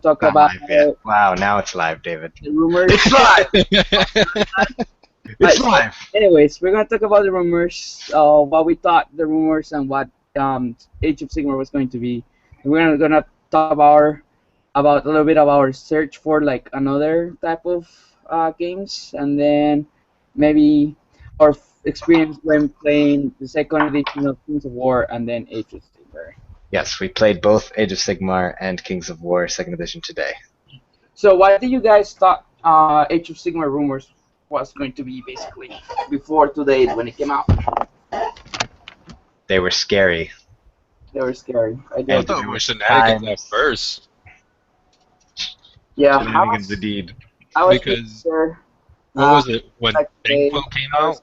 talk Not about live yet. Wow, now it's live, David. the rumors. It's live. It's So live. anyways, we're gonna talk about the rumors, what we thought the rumors and what Age of Sigmar was going to be. We're gonna talk about a little bit of our search for like another type of games, and then maybe our experience when playing the second edition of Kings of War and then Age of Sigmar. Yes, we played both Age of Sigmar and Kings of War Second Edition today. So what did you guys thought Age of Sigmar rumors was going to be basically before today when it came out? They were scary. They were scary. I And I did. thought it there was was shenanigans at times. first. Yeah, Shenanigans indeed. I was pretty Because sure. what was it when Like they, Banquo came I out? was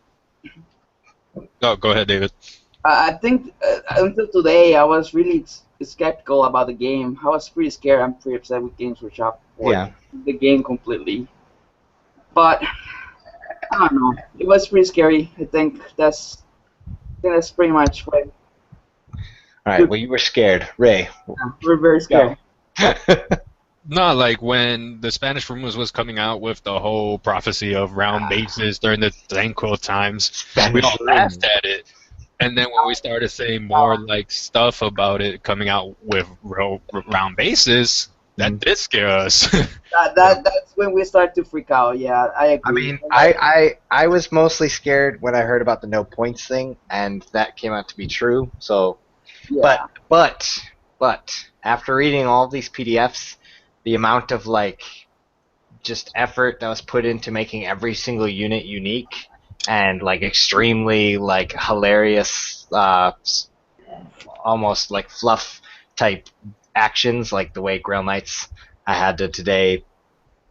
Oh, go ahead, David. I think until today, I was really skeptical about the game. I was pretty scared. I'm pretty upset with Games Workshop for Yeah. the game completely. But I don't know. It was pretty scary. I think that's pretty much what All right. Well, you were scared, Ray. we're very scared. No, like when the Spanish rumors was coming out with the whole prophecy of round bases during the Banquo times, we all laughed at it. And then when we started saying more like stuff about it coming out with real round bases, that did scare us. That's when we start to freak out. Yeah, I agree. I mean, I was mostly scared when I heard about the no points thing, and that came out to be true. So, Yeah. but after reading all of these PDFs, the amount of like just effort that was put into making every single unit unique and like extremely like hilarious, almost like fluff type actions, like the way Grail Knights, I had to today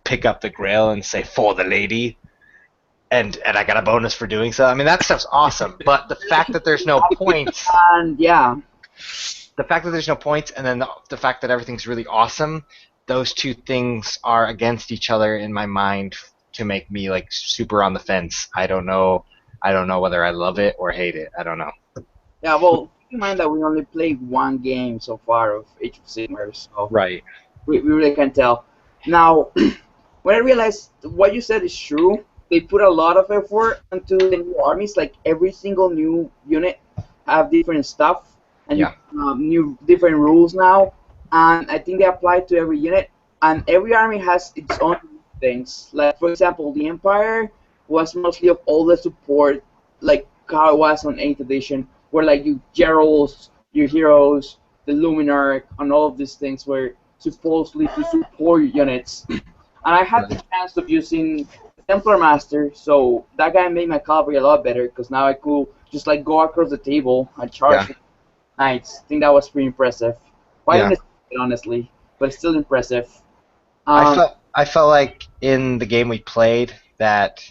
pick up the Grail and say for the lady, and I got a bonus for doing so. I mean, that stuff's awesome, but the fact that there's no points, And yeah, the fact that there's no points, and then the fact that everything's really awesome, those two things are against each other in my mind to make me like super on the fence. I don't know whether I love it or hate it. I don't know. yeah. Well, keep in mind that we only played one game so far of Age of Sigmar, so Right. we really can't tell. Now, when I realized what you said is true, they put a lot of effort into the new armies. Like every single new unit have different stuff and Yeah. new different rules now, and I think they apply to every unit. And every army has its own things. Like for example, the Empire was mostly of all the support, like how it was on 8th edition, where like you generals, your heroes, the Luminarch, and all of these things were supposedly to support units. And I had the chance of using Templar Master, so that guy made my cavalry a lot better because now I could just like go across the table and charge with knights. I think that was pretty impressive. Quite Yeah. unexpected, honestly, but still impressive. I felt like in the game we played that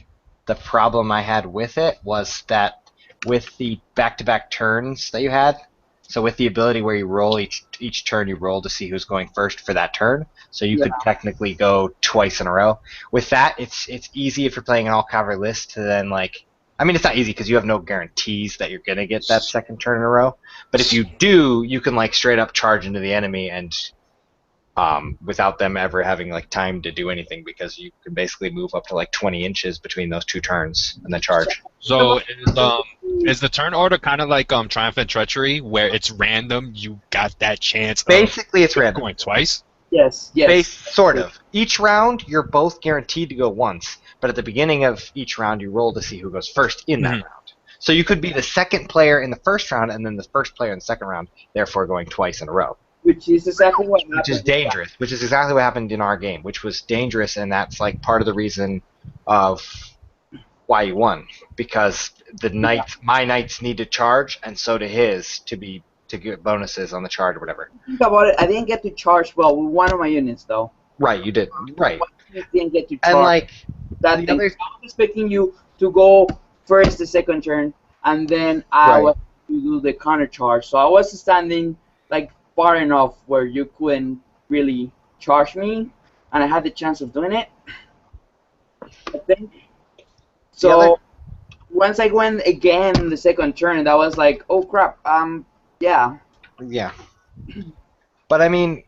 the problem I had with it was that with the back-to-back turns that you had, so with the ability where you roll each turn, you roll to see who's going first for that turn, so you could technically go twice in a row. With that, it's easy if you're playing an all cavalry list to then like. I mean, it's not easy because you have no guarantees that you're gonna get that second turn in a row. But if you do, you can like straight up charge into the enemy and without them ever having like time to do anything because you can basically move up to like 20 inches between those two turns and then charge. So is the turn order kind of like Triumphant Treachery, where it's random? You got that chance Basically, it's of random. going twice. Yes. Sort of. Each round, you're both guaranteed to go once, but at the beginning of each round, you roll to see who goes first in that round. So you could be the second player in the first round and then the first player in the second round, therefore going twice in a row. Which is exactly what happened. Which is dangerous. Which is exactly what happened in our game, which was dangerous, and that's like part of the reason of why you won. Because my knights need to charge, and so do his to get bonuses on the charge or whatever. Think about it. I didn't get to charge well with one of my units though. Right, you did. Right. I didn't get to charge. And like that the thing. other. I was expecting you to go first the second turn, and then I was to do the counter charge. So I was standing like far enough where you couldn't really charge me, and I had the chance of doing it. I think. So once I went again the second turn, that was like, oh crap. Yeah. Yeah. But I mean,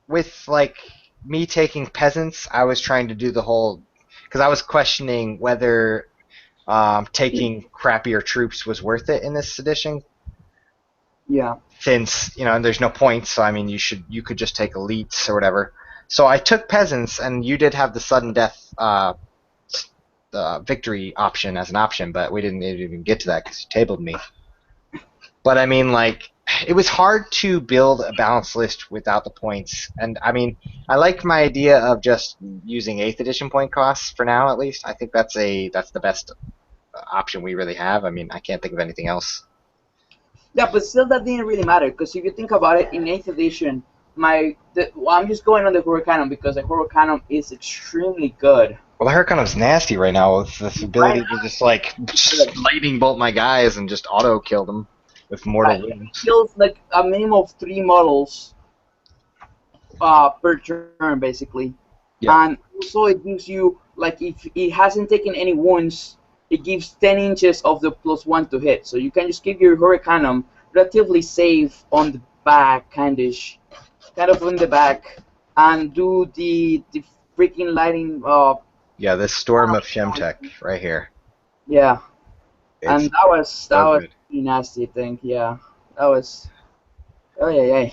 with like me taking peasants, I was trying to do the whole because I was questioning whether taking crappier troops was worth it in this edition. Yeah. Since there's no points, so I mean you could just take elites or whatever. So I took peasants, and you did have the sudden death victory option as an option, but we didn't even get to that because you tabled me. But I mean, like, it was hard to build a balanced list without the points, and I mean, I like my idea of just using 8th edition point costs for now, at least. I think that's the best option we really have. I mean, I can't think of anything else. Yeah, but still, that didn't really matter because if you think about it, in 8th edition, well, I'm just going on the Huracanum because the Huracanum is extremely good. Well, the Hurricanum's nasty right now with this ability to just like lightning bolt my guys and just auto kill them with mortal wounds. It kills like a minimum of 3 models per turn, basically. Yeah. And also, it gives you, like, if it hasn't taken any wounds, it gives 10 inches of the +1 to hit. So you can just keep your Huracanum relatively safe on the back, kind of on the back, and do the freaking lightning. Yeah, this Storm of Shemtek right here. Yeah. It's And that was so pretty nasty thing. Yeah, that was. Oh yeah.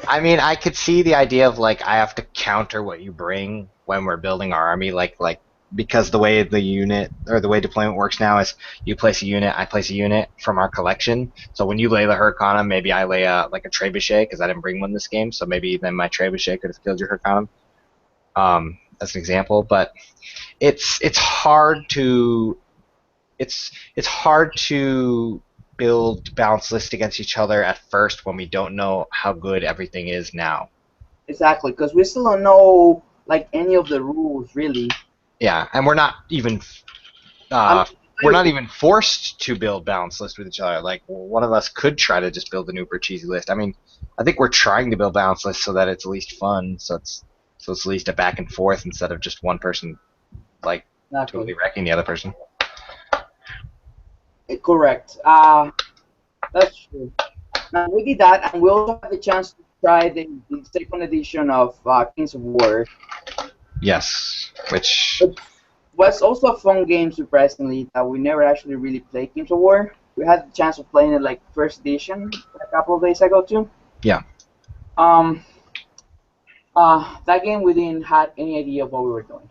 I mean, I could see the idea of like I have to counter what you bring when we're building our army, like because the way the unit or the way deployment works now is you place a unit, I place a unit from our collection. So when you lay the Hurricanum, maybe I lay a Trebuchet because I didn't bring one this game, so maybe then my Trebuchet could have killed your Hurricanum. As an example, but it's hard to build balanced lists against each other at first when we don't know how good everything is now. Exactly, because we still don't know like any of the rules really. Yeah, and we're not even forced to build balanced lists with each other. Like one of us could try to just build an uber cheesy list. I mean, I think we're trying to build balanced lists so that it's at least fun. So it's at least a back and forth instead of just one person like totally wrecking the other person. Correct. That's true. Now we did that, and we also had the chance to try the second edition of Kings of War. Yes, which was also a fun game, surprisingly, that we never actually really played Kings of War. We had the chance of playing it like first edition a couple of days ago too. Yeah. That game we didn't have any idea of what we were doing.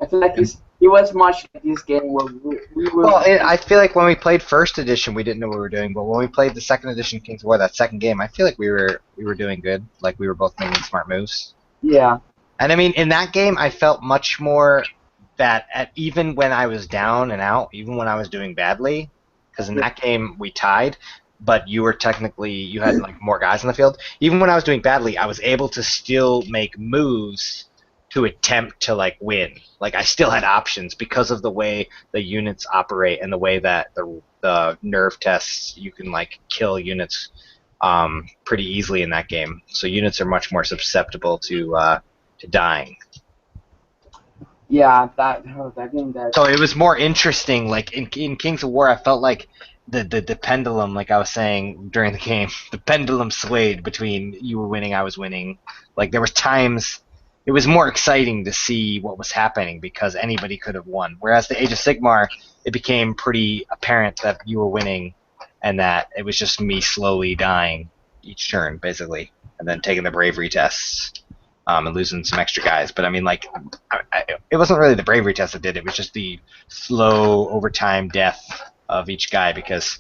I feel like it was much like this game where we were. Well, I feel like when we played first edition, we didn't know what we were doing, but when we played the second edition Kings of War, that second game, I feel like we were doing good. Like we were both making smart moves. Yeah. And I mean, in that game, I felt much more that even when I was down and out, even when I was doing badly, because in that game we tied, but you had like more guys in the field. Even when I was doing badly, I was able to still make moves to attempt to like win. Like I still had options because of the way the units operate and the way that the nerve tests, you can like kill units pretty easily in that game. So units are much more susceptible to dying. Yeah, that game. So it was more interesting. Like in Kings of War, I felt like the pendulum, like I was saying during the game, the pendulum swayed between you were winning, I was winning. Like there was times it was more exciting to see what was happening because anybody could have won. Whereas the Age of Sigmar, it became pretty apparent that you were winning and that it was just me slowly dying each turn, basically, and then taking the bravery tests. And losing some extra guys. But I mean, like, it wasn't really the bravery test that did it. It was just the slow overtime death of each guy because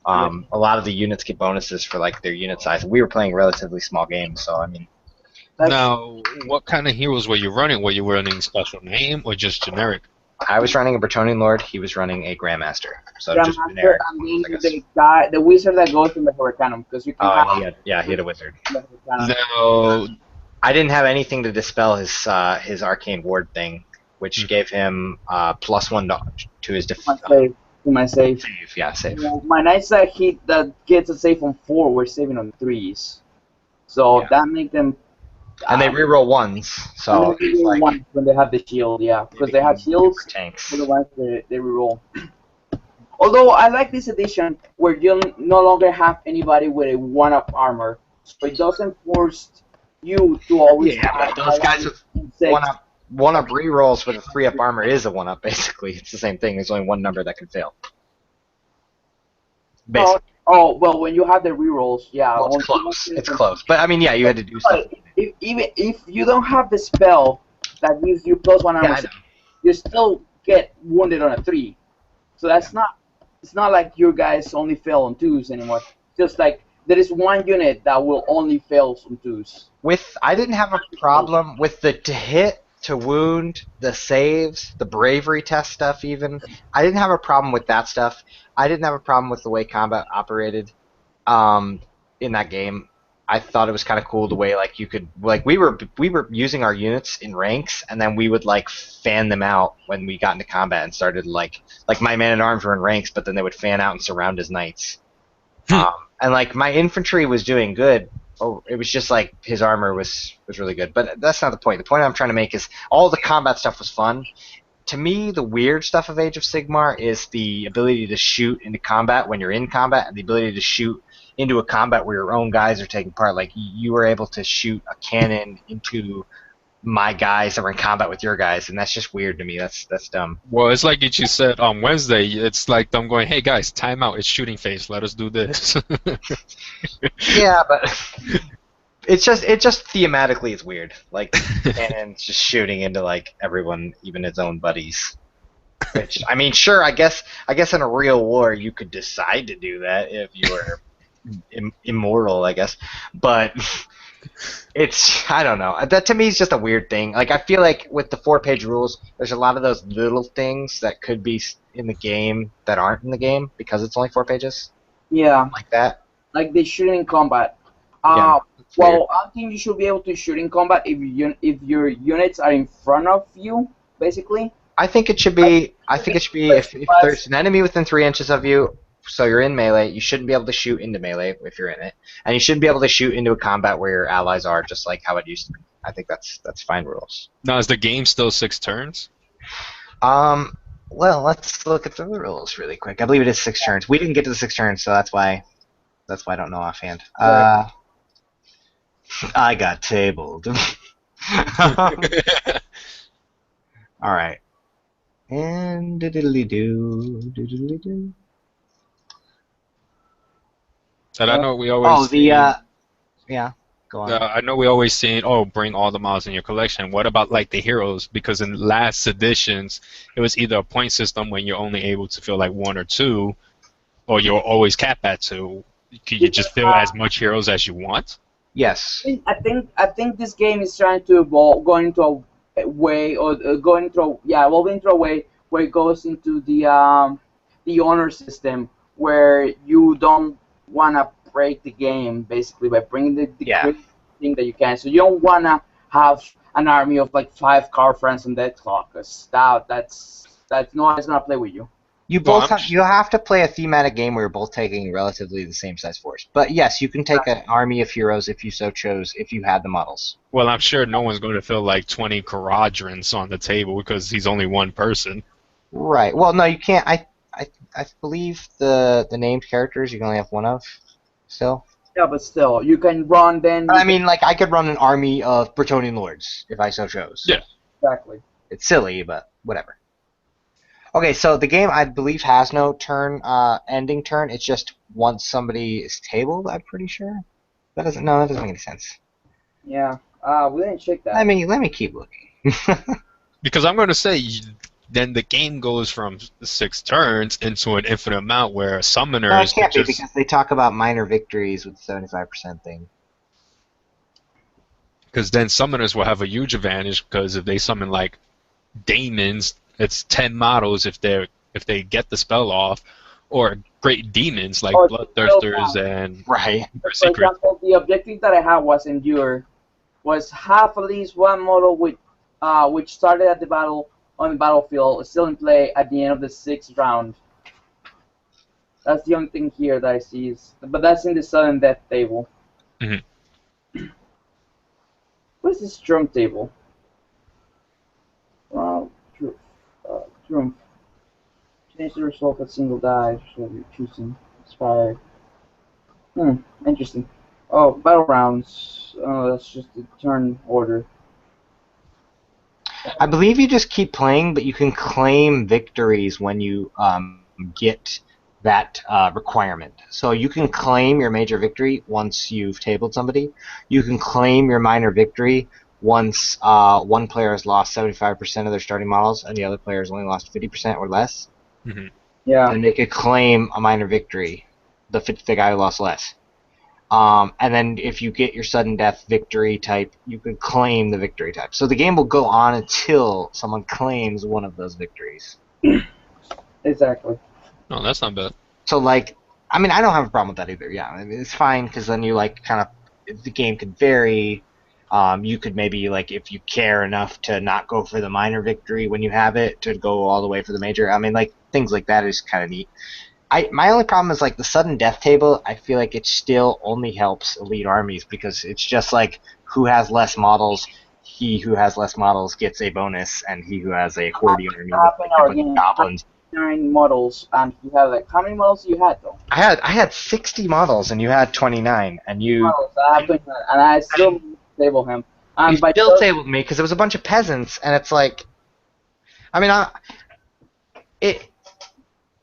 a lot of the units get bonuses for like their unit size. We were playing a relatively small game, so I mean. Now, what kind of heroes were you running? Were you running special name or just generic? I was running a Bretonnian Lord. He was running a Grandmaster. So just generic. The wizard that goes in the Hurricanum because you can. He had a wizard. No. I didn't have anything to dispel his arcane ward thing, which gave him +1 to his defense. To my save. Save. My knights that gets a save on 4 were saving on 3s, so that make them. And they reroll 1s, so they reroll like, 1s when they have the shield, because they have shields. Tanks. For the ones they reroll. Although I like this edition where you no longer have anybody with a 1-up armor, so it doesn't force you to always Yeah, have but those guys with six. one up rerolls with a 3-up armor is a 1-up, basically. It's the same thing. There's only one number that can fail. No, Basically. oh well, when you have the rerolls, yeah. Well, it's Only close. It's close. But, I mean, yeah, you had to do stuff. but even if you don't have the spell that gives you +1 Yeah, armor, I know. you still get wounded on a 3. So that's not. It's not like your guys only fail on 2s anymore. Just like there is one unit that will only fail on 2s. I didn't have a problem with the to hit, to wound, the saves, the bravery test stuff even. I didn't have a problem with that stuff. I didn't have a problem with the way combat operated in that game. I thought it was kind of cool the way like you could like we were using our units in ranks and then we would like fan them out when we got into combat and started like my man at arms were in ranks but then they would fan out and surround his knights. And like my infantry was doing good. Oh, it was just like his armor was really good. But that's not the point. The point I'm trying to make is all the combat stuff was fun. To me, the weird stuff of Age of Sigmar is the ability to shoot into combat when you're in combat, and the ability to shoot into a combat where your own guys are taking part. Like you were able to shoot a cannon into my guys that were in combat with your guys, and that's just weird to me. That's dumb. Well, it's like you just said on Wednesday. It's like them going, "Hey guys, time out. It's shooting phase. Let us do this." Yeah, but it's just thematically it's weird. Like cannons just shooting into like everyone, even his own buddies. Which I mean, sure, I guess in a real war you could decide to do that if you were immoral, I guess. But it's I don't know. That to me is just a weird thing. Like I feel like with the 4-page rules, there's a lot of those little things that could be in the game that aren't in the game because it's only 4 pages. Yeah, Like that. like they shoot in combat. Yeah. Weird. Well, I think you should be able to shoot in combat if your units are in front of you, basically. I think it should be. I think it should be if there's an enemy within 3 inches of you, so you're in melee. You shouldn't be able to shoot into melee if you're in it, and you shouldn't be able to shoot into a combat where your allies are, just like how it used to be. I think that's fine rules. Now, is the game still 6 turns? Well, let's look at the rules really quick. I believe it is 6 turns. We didn't get to the 6 turns, so that's why I don't know offhand. I got tabled. All right. And diddly-doo. And I know we always. Yeah. Go on. I know we always saying, "Oh, bring all the models in your collection." What about like the heroes? Because in last editions, it was either a point system when you're only able to fill like 1 or 2, or you're always capped at 2. Can you just fill as much heroes as you want? Yes. I think this game is trying to evolve, going into a way, or going through, yeah, evolving into a way where it goes into the honor system, where you don't want to break the game basically by bringing the crazy thing that you can. So you don't want to have an army of like 5 car friends on Deathclaw, because that's no one's gonna play with you. You have to play a thematic game where you're both taking relatively the same size force. But yes, you can take an army of heroes if you so chose, if you had the models. Well, I'm sure no one's going to fill like 20 Caradrons on the table because he's only one person. Right. Well, no, you can't. I believe the named characters you can only have one of. Still. Yeah, but still, you can run then. I mean, like I could run an army of Bretonnian lords if I so chose. Yeah. Exactly. It's silly, but whatever. Okay, so the game I believe has no ending turn. It's just once somebody is tabled. I'm pretty sure. That doesn't make any sense. Yeah. We didn't check that. Let me keep looking. Because I'm going to say, then the game goes from 6 turns into an infinite amount where summoners. No, it can't be because they talk about minor victories with the 75% thing. Because then summoners will have a huge advantage because if they summon like daemons, it's 10 models if they get the spell off, or great demons like bloodthirsters and right. For example, the objective that I had was endure, was have at least one model with which started at the battle on the battlefield, still in play at the end of the 6th round. That's the only thing here that I see but that's in the sudden death table. Mm-hmm. What is this drum table? Drum. Change the result of a single die, so you're choosing. Inspired. Interesting. Oh, battle rounds. Oh, that's just the turn order. I believe you just keep playing, but you can claim victories when you get that requirement. So you can claim your major victory once you've tabled somebody. You can claim your minor victory once one player has lost 75% of their starting models and the other player has only lost 50% or less. Hmm. Yeah. Then they could claim a minor victory, the guy who lost less. And then if you get your sudden death victory type, you can claim the victory type. So the game will go on until someone claims one of those victories. Exactly. No, that's not bad. So like, I mean, I don't have a problem with that either. Yeah, I mean, it's fine because then you like kind of the game could vary. You could maybe like if you care enough to not go for the minor victory when you have it to go all the way for the major. I mean, like things like that is kind of neat. My only problem is like the sudden death table. I feel like it still only helps elite armies because it's just like who has less models. He who has less models gets a bonus, and he who has a horde army with Happened like a our bunch of game. goblins. 9 models, and you have like how many models you had though? I had 60 models, and you had 29, and Models. I have 29, and I still table him. you And by still just tabled me because it was a bunch of peasants, and it's like, I mean, it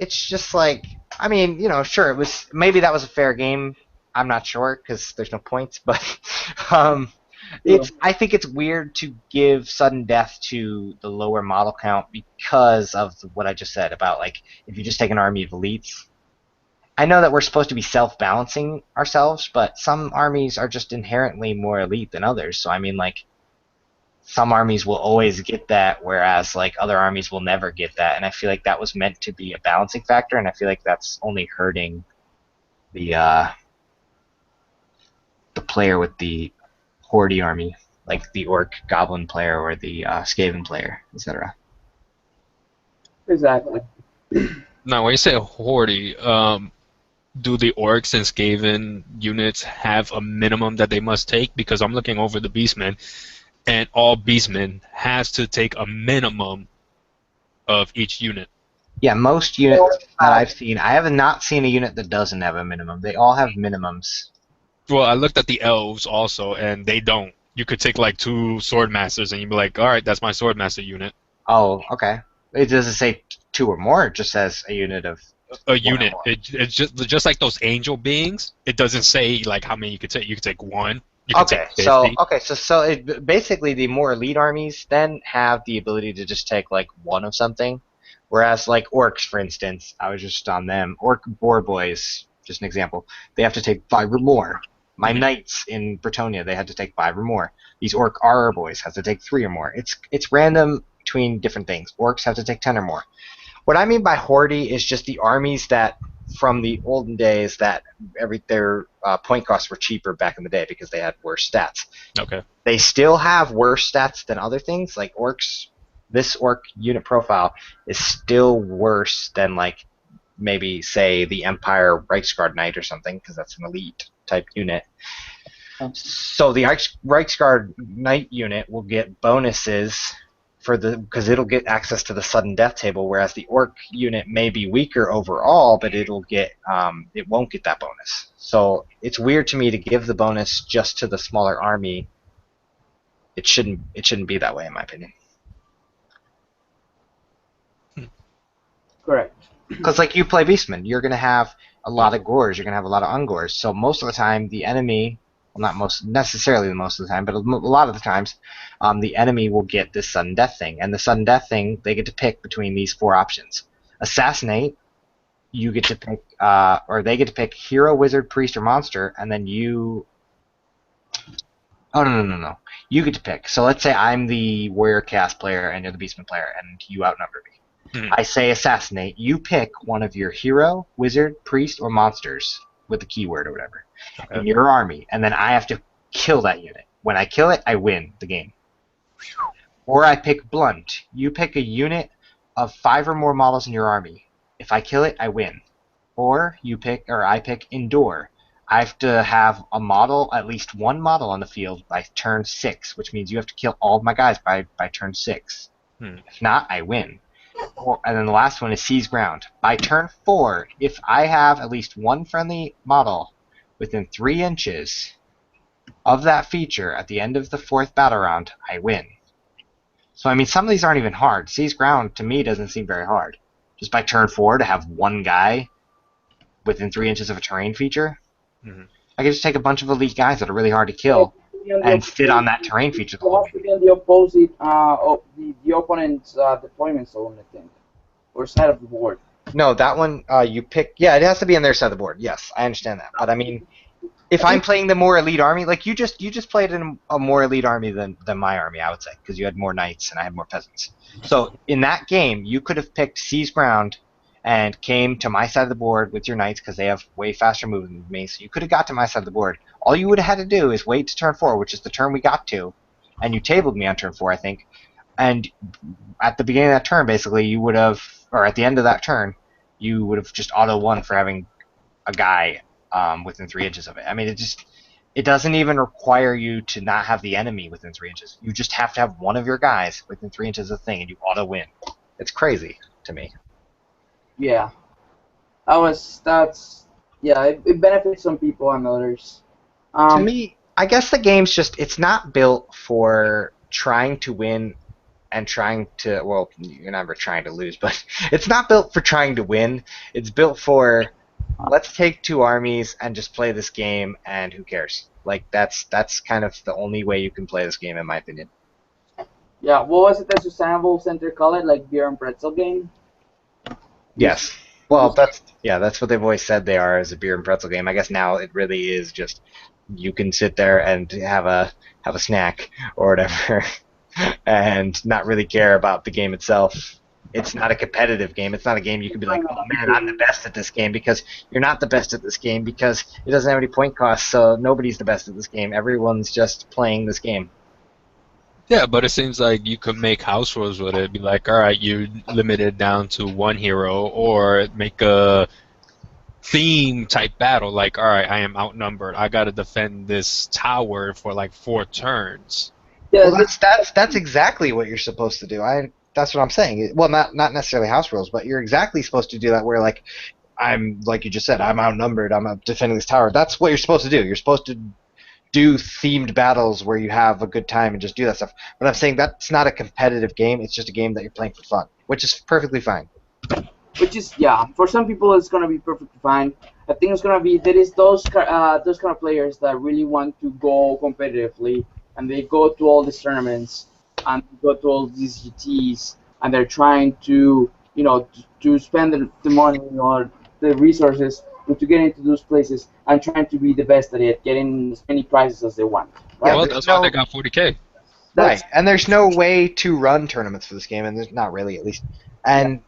it's just like, I mean, sure, it was maybe that was a fair game. I'm not sure because there's no points, but um, I think it's weird to give sudden death to the lower model count because of what I just said about like if you just take an army of elites. I know that we're supposed to be self-balancing ourselves, but some armies are just inherently more elite than others. So I mean, like some armies will always get that, whereas like other armies will never get that. And I feel like that was meant to be a balancing factor, and I feel like that's only hurting the the player with the horde army, like the orc goblin player or the skaven player, etc. exactly. Now, when you say horde, do the orcs and Skaven units have a minimum that they must take? Because I'm looking over the beastmen, and all beastmen has to take a minimum of each unit. Yeah, most units that I've seen, I have not seen a unit that doesn't have a minimum. They all have minimums. Well, I looked at the elves also, and they don't. You could take like 2 sword masters, and you'd be like, all right, that's my swordmaster unit. Oh, okay. It doesn't say two or more. It just says a unit of A one or unit. more. It's just like those angel beings. It doesn't say like how many you could take. You could take one. You could take 50. Basically the more elite armies then have the ability to just take like one of something, whereas like orcs, for instance, I was just on them. Orc boar boys, just an example, they have to take 5 or more. My Mhm. knights in Bretonia, they had to take 5 or more. These orc armor boys have to take 3 or more. It's random between different things. Orcs have to take 10 or more. What I mean by horde is just the armies that from the olden days that their point costs were cheaper back in the day because they had worse stats. Okay. They still have worse stats than other things. Like orcs, this orc unit profile is still worse than like maybe say the Empire Reichsguard Knight or something because that's an elite type unit. So the Reichsguard Knight unit will get bonuses because it'll get access to the sudden death table, whereas the orc unit may be weaker overall, but it won't get that bonus. So it's weird to me to give the bonus just to the smaller army. It shouldn't be that way in my opinion. Correct. Because like you play Beastman, you're gonna have a lot of gores, you're gonna have a lot of ungores. So most of the time, the enemy, well, not most necessarily most of the time, but a lot of the times, the enemy will get this sudden death thing, and the sudden death thing they get to pick between these 4 options: assassinate, you get to pick, or they get to pick hero, wizard, priest, or monster, and then you. Oh no! You get to pick. So let's say I'm the warrior cast player and you're the beastman player, and you outnumber me. Mhm. I say assassinate. You pick one of your hero, wizard, priest, or monsters with the keyword or whatever Okay. in your army, and then I have to kill that unit. When I kill it, I win the game. Or I pick blunt. You pick a unit of 5 or more models in your army. If I kill it, I win. Or I pick endure. I have to have a model, at least one model on the field by turn 6, which means you have to kill all of my guys by turn 6. Hmm. If not, I win. And then the last one is seize ground. By turn 4, if I have at least one friendly model within 3 inches, of that feature at the end of the 4th battle round, I win. So, I mean, some of these aren't even hard. Seize ground, to me, doesn't seem very hard. Just by turn 4 to have one guy within 3 inches of a terrain feature, Mhm. I can just take a bunch of elite guys that are really hard to kill and sit on that terrain feature the You whole have to game. be on the opposite of the opponent's deployment zone, I think, or side of the board. No, that one, you pick... Yeah, it has to be on their side of the board. Yes, I understand that. But, I mean, if I'm playing the more elite army, like you just played in a more elite army than my army, I would say, because you had more knights and I had more peasants. So in that game, you could have picked Seize Ground and came to my side of the board with your knights because they have way faster movement than me. So you could have got to my side of the board. All you would have had to do is wait to turn 4, which is the turn we got to, and you tabled me on turn 4, I think. And at the beginning of that turn, basically, you would have, or at the end of that turn, you would have just auto won for having a guy within 3 inches of it. I mean, it doesn't even require you to not have the enemy within 3 inches. You just have to have one of your guys within 3 inches of the thing, and you auto win. It's crazy to me. Yeah, that's yeah. It benefits some people and others. To Um, me, I guess the game's it's not built for trying to win and trying to, well, you're never trying to lose, but it's not built for trying to win. It's built for, let's take 2 armies and just play this game, and who cares? Like, that's kind of the only way you can play this game, in my opinion. yeah, what was it that Sustainable Center called it? Like beer and pretzel game? Just, Yes. Well, just that's what they've always said they are, as a beer and pretzel game. I guess now it really is just you can sit there and have a snack or whatever, and not really care about the game itself. It's not a competitive game. It's not a game you can be like, oh man, I'm the best at this game, because you're not the best at this game, because it doesn't have any point costs, so nobody's the best at this game. Everyone's just playing this game. Yeah, but it seems like you could make house rules with it. Be like, all right, you limit it down to one hero, or make a theme type battle. Like, all right, I am outnumbered. I got to defend this tower for like 4 turns. yeah, Well, that's exactly what you're supposed to do. That's what I'm saying. Well, not necessarily house rules, but you're exactly supposed to do that. Where like I'm, like you just said, I'm outnumbered. I'm defending this tower. That's what you're supposed to do. You're supposed to do themed battles where you have a good time and just do that stuff. But I'm saying that's not a competitive game. It's just a game that you're playing for fun, which is perfectly fine. which is yeah. For some people, it's gonna be perfectly fine. I think it's gonna be there is those kind of players that really want to go competitively, and they go to all these tournaments and go to all these GTs, and they're trying to to spend the money or the resources to get into those places and trying to be the best at it, getting as many prizes as they want. Yeah, Right? Well, there's that's why they no got 40K. That's right, and there's no way to run tournaments for this game, and there's not really, at least. yeah. And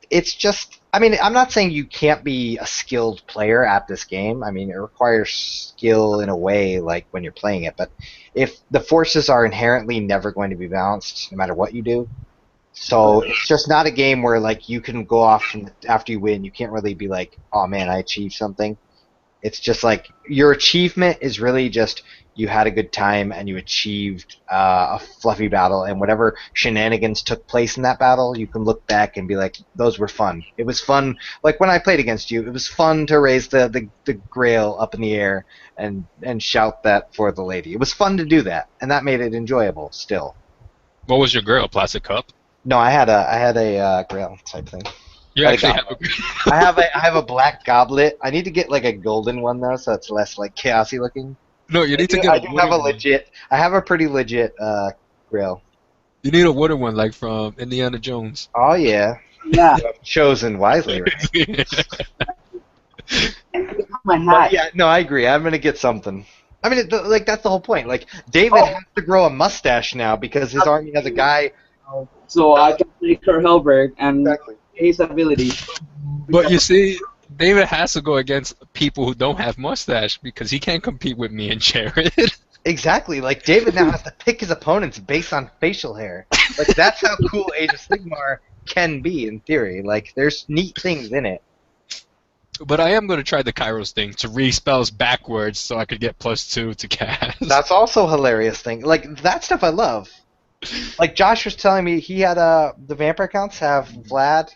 it's just, I mean, I'm not saying you can't be a skilled player at this game. I mean, it requires skill in a way, like when you're playing it. But if the forces are inherently never going to be balanced, no matter what you do, so it's just not a game where like you can go off and after you win, you can't really be like, oh man, I achieved something. It's just like your achievement is really just you had a good time and you achieved a fluffy battle, and whatever shenanigans took place in that battle, you can look back and be like, those were fun. It was fun. Like when I played against you, it was fun to raise the grail up in the air and shout that for the lady. It was fun to do that, and that made it enjoyable still. What was your girl? Plastic cup? No, I had a grail type thing. You I had a actually have goblet. a. I have a black goblet. I need to get like a golden one though, so it's less like chaosy looking. No, you I need to do, get I a do have a wooden one. legit. I have a pretty legit grill. You need a wooden one, like from Indiana Jones. Oh yeah, Yeah. you have chosen wisely, right? My But hat. yeah, no, I agree. I'm gonna get something. I mean, like that's the whole point. Like David Oh, has to grow a mustache now because his army has a guy. so I can play Kurt Helberg and Exactly. his ability. But you see, David has to go against people who don't have mustache because he can't compete with me and Jared. Exactly. Like David now has to pick his opponents based on facial hair. Like that's how cool Age of Sigmar can be in theory. Like there's neat things in it. But I am going to try the Kairos thing to read spells backwards so I could get +2 to cast. That's also a hilarious thing. Like that stuff I love. Like Josh was telling me, he had the vampire counts have Vlad.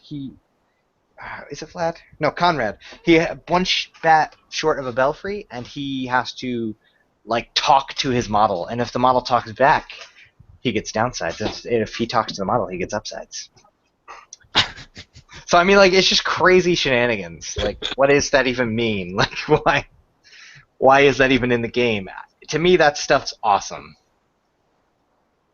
Is it Vlad? No, Conrad. He had one bat short of a belfry, and he has to like talk to his model, and if the model talks back, he gets downsides. If he talks to the model, he gets upsides. So I mean, like, it's just crazy shenanigans. Like, what does that even mean? Like, why is that even in the game? To me, that stuff's awesome.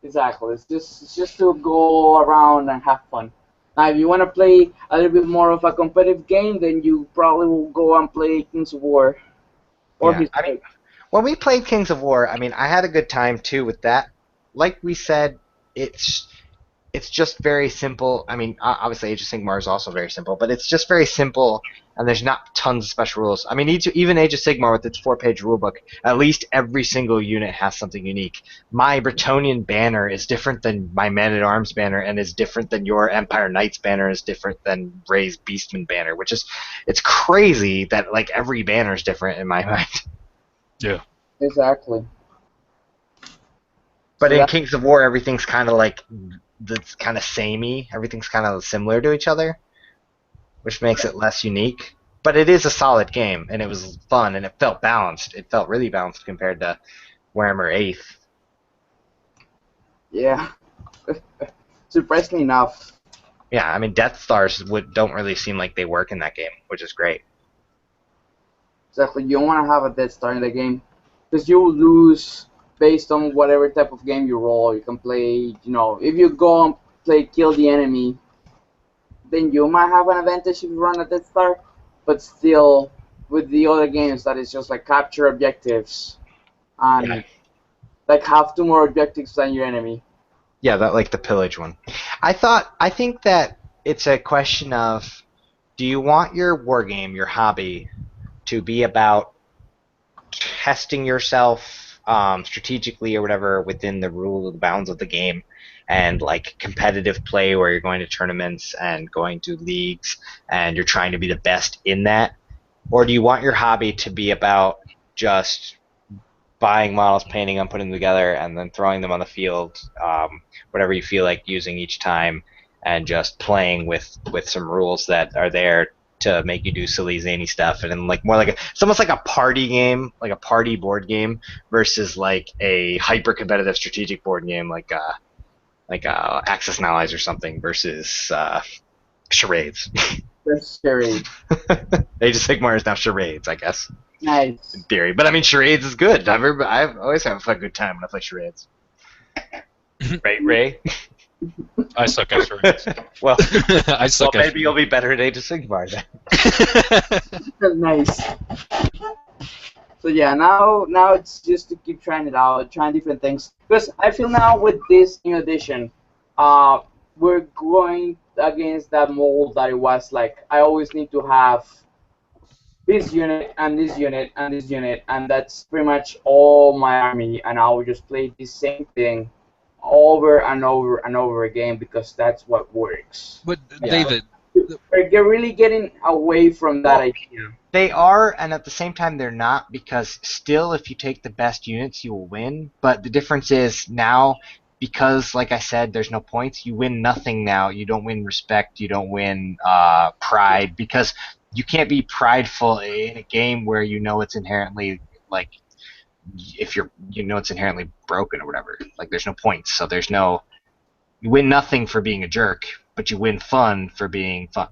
Exactly. It's just to go around and have fun. Now, if you want to play a little bit more of a competitive game, then you probably will go and play Kings of War or Yeah, his. I mean, when we played Kings of War, I mean, I had a good time too with that. Like we said, it's it's just very simple. I mean, obviously, Age of Sigmar is also very simple, but it's just very simple, and there's not tons of special rules. I mean, even Age of Sigmar with its 4-page rulebook, at least every single unit has something unique. My Bretonnian banner is different than my Man-at-Arms banner, and is different than your Empire Knights banner, is different than Ray's Beastman banner, which is, it's crazy that, like, every banner is different in my mind. Yeah. Exactly. But So in that Kings of War, everything's kind of like, that's kind of samey. Everything's kind of similar to each other, which makes it less unique. But it is a solid game, and it was fun, and it felt balanced. It felt really balanced compared to Warhammer 8th. yeah. Surprisingly enough. Yeah, I mean, Death Stars don't really seem like they work in that game, which is great. Exactly. You don't want to have a dead start in the game because you will lose based on whatever type of game you roll. You can play, if you go and play kill the enemy, then you might have an advantage if you run a dead start. But still, with the other games, that is just like capture objectives Yeah, and like have two more objectives than your enemy. yeah, that, like the pillage one. I think that it's a question of, do you want your war game, your hobby, to be about testing yourself strategically or whatever within the rule of the bounds of the game, and like competitive play where you're going to tournaments and going to leagues and you're trying to be the best in that? Or do you want your hobby to be about just buying models, painting them, putting them together, and then throwing them on the field, whatever you feel like using each time, and just playing with some rules that are there to make you do silly zany stuff, and then like more like it's almost like a party game, like a party board game, versus like a hyper competitive strategic board game, like Axis and Allies or something, versus charades. That's scary. Age of Sigmar is now charades, I guess, in Nice. theory. But I mean, charades is good. I've always had a good time when I play charades. Right, Ray? I suck at charades. Well, I suck maybe you'll be better at Age of Sigmar then. Nice. So yeah, now it's just to keep trying it out, trying different things. Because I feel now with this new edition, uh, we're going against that mold that it was like I always need to have this unit and this unit and this unit, and that's pretty much all my army, and I will just play the same thing over and over and over again because that's what works. But Yeah. David, We're really getting away from that Well, idea. They are, and at the same time, they're not, because still, if you take the best units, you will win. But the difference is now, because, like I said, there's no points, you win nothing now. You don't win respect, you don't win pride, because you can't be prideful in a game where you know it's inherently, like, if you know it's inherently broken or whatever. Like, there's no points, so you win nothing for being a jerk, but you win fun for being fun.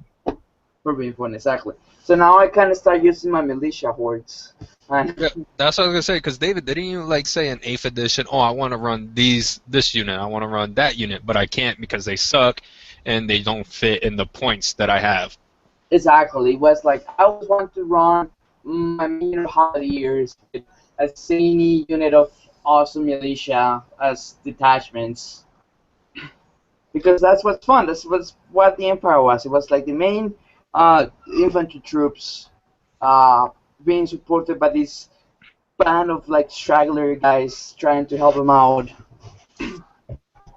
For being fun, exactly. So now I kind of start using my militia hordes. And yeah, that's what I was gonna say. Because David, didn't you like say in 8th edition? Oh, I want to run this unit. I want to run that unit, but I can't because they suck and they don't fit in the points that I have. exactly, it was like I always want to run my main holidays with a zany unit of awesome militia as detachments because that's what's fun. That's what the Empire was. It was like the main infantry troops uh, being supported by this band of like straggler guys trying to help them out.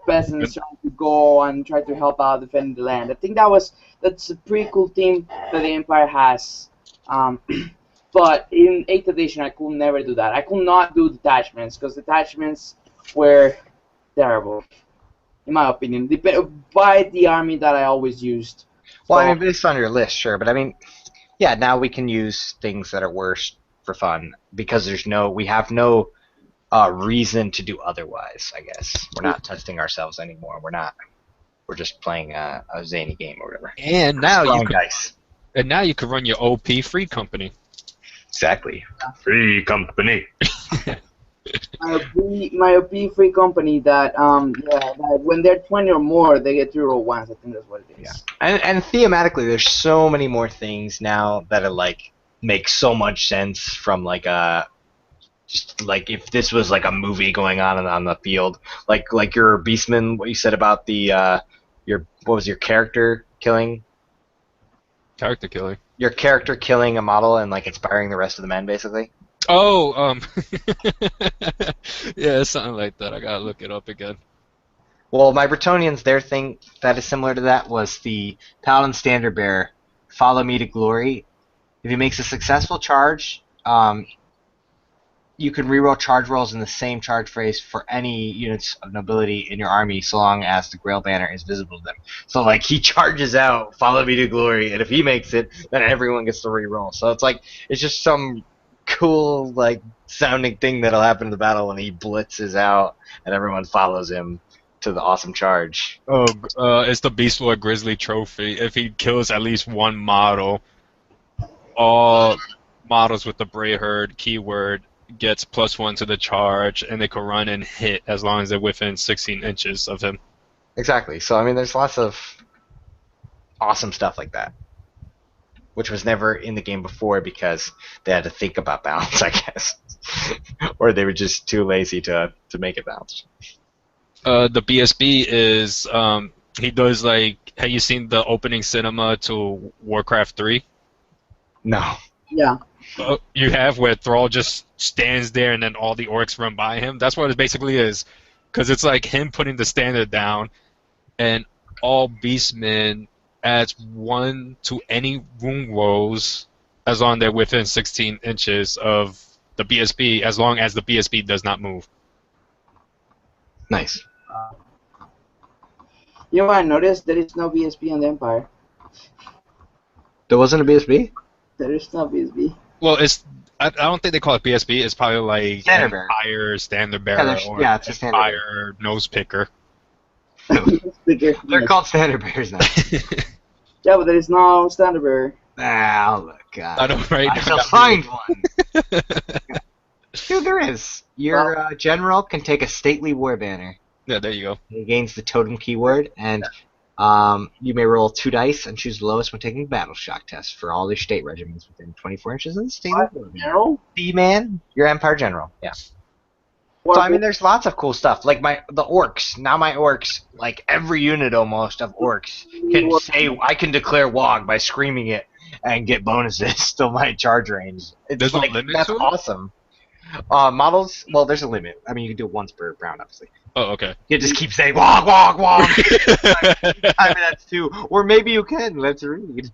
Peasants And trying to go and try to help out defending the land. I think that's a pretty cool theme that the Empire has. Um, but in 8th edition, I could never do that. I could not do detachments because detachments were terrible, in my opinion. By the army that I always used. Well, I So mean, based on your list, sure, but I mean, yeah, now we can use things that are worse for fun because we have no reason to do otherwise. I guess we're not testing ourselves anymore. We're just playing a zany game or whatever. And Just now you throwing could, dice. and now you could run your OP free company. Exactly. Free company. My OP free company that that when they're 20 or more they get 3 roll 1s. I think that's what it is. Yeah. And thematically, there's so many more things now that are like make so much sense from like a just like if this was like a movie going on the field, like your Beastman, what you said about the your what was your character killing? Character killing. Your character killing a model and like inspiring the rest of the men, basically. Oh, yeah, it's something like that. I gotta look it up again. Well, my Bretonians, their thing that is similar to that was the Paladin Standard Bearer, follow me to glory. If he makes a successful charge, you can reroll charge rolls in the same charge phrase for any units of nobility in your army, so long as the Grail banner is visible to them. So, like, he charges out, follow me to glory, and if he makes it, then everyone gets to reroll. So it's like it's just some cool, like, sounding thing that'll happen in the battle when he blitzes out and everyone follows him to the awesome charge. Oh, it's the Beast Lord Grizzly trophy. If he kills at least one model, all models with the Bray Herd keyword gets +1 to the charge, and they can run and hit as long as they're within 16 inches of him. Exactly. So, I mean, there's lots of awesome stuff like that, which was never in the game before because they had to think about balance, I guess. Or they were just too lazy to make it balanced. The BSB is, he does like, have you seen the opening cinema to Warcraft 3? No. Yeah. You have where Thrall just stands there and then all the orcs run by him. That's what it basically is, because it's like him putting the standard down, and all beastmen adds 1 to any wound rolls as long as they're within 16 inches of the BSB, as long as the BSB does not move. Nice. You know what I noticed? There is no BSB on the Empire. There wasn't a BSB? There is no BSB. Well, I don't think they call it BSB. It's probably like Standard bearer. Empire Standard Bearer or it's a standard Empire Nose Picker. They're called standard bearers now. Yeah, but there is no standard bearer. Oh, look. I know, right? I shall find one. Dude, there is. Your general can take a stately war banner. Yeah, there you go. He gains the totem keyword, and you may roll 2 dice and choose the lowest when taking battle shock tests for all your state regiments within 24 inches of the stately war banner. General? B-man, your Empire General. Yeah. So I mean, there's lots of cool stuff. Like the orcs. Now my orcs, like every unit almost of orcs, can say I can declare Wog by screaming it and get bonuses to my charge range. It's There's like no limit that's to it? awesome. Models. Well, there's a limit. I mean, you can do it once per round, obviously. Oh, okay. You just keep saying Wog, Wog, Wog. I mean, that's 2. Or maybe you can. Let's read.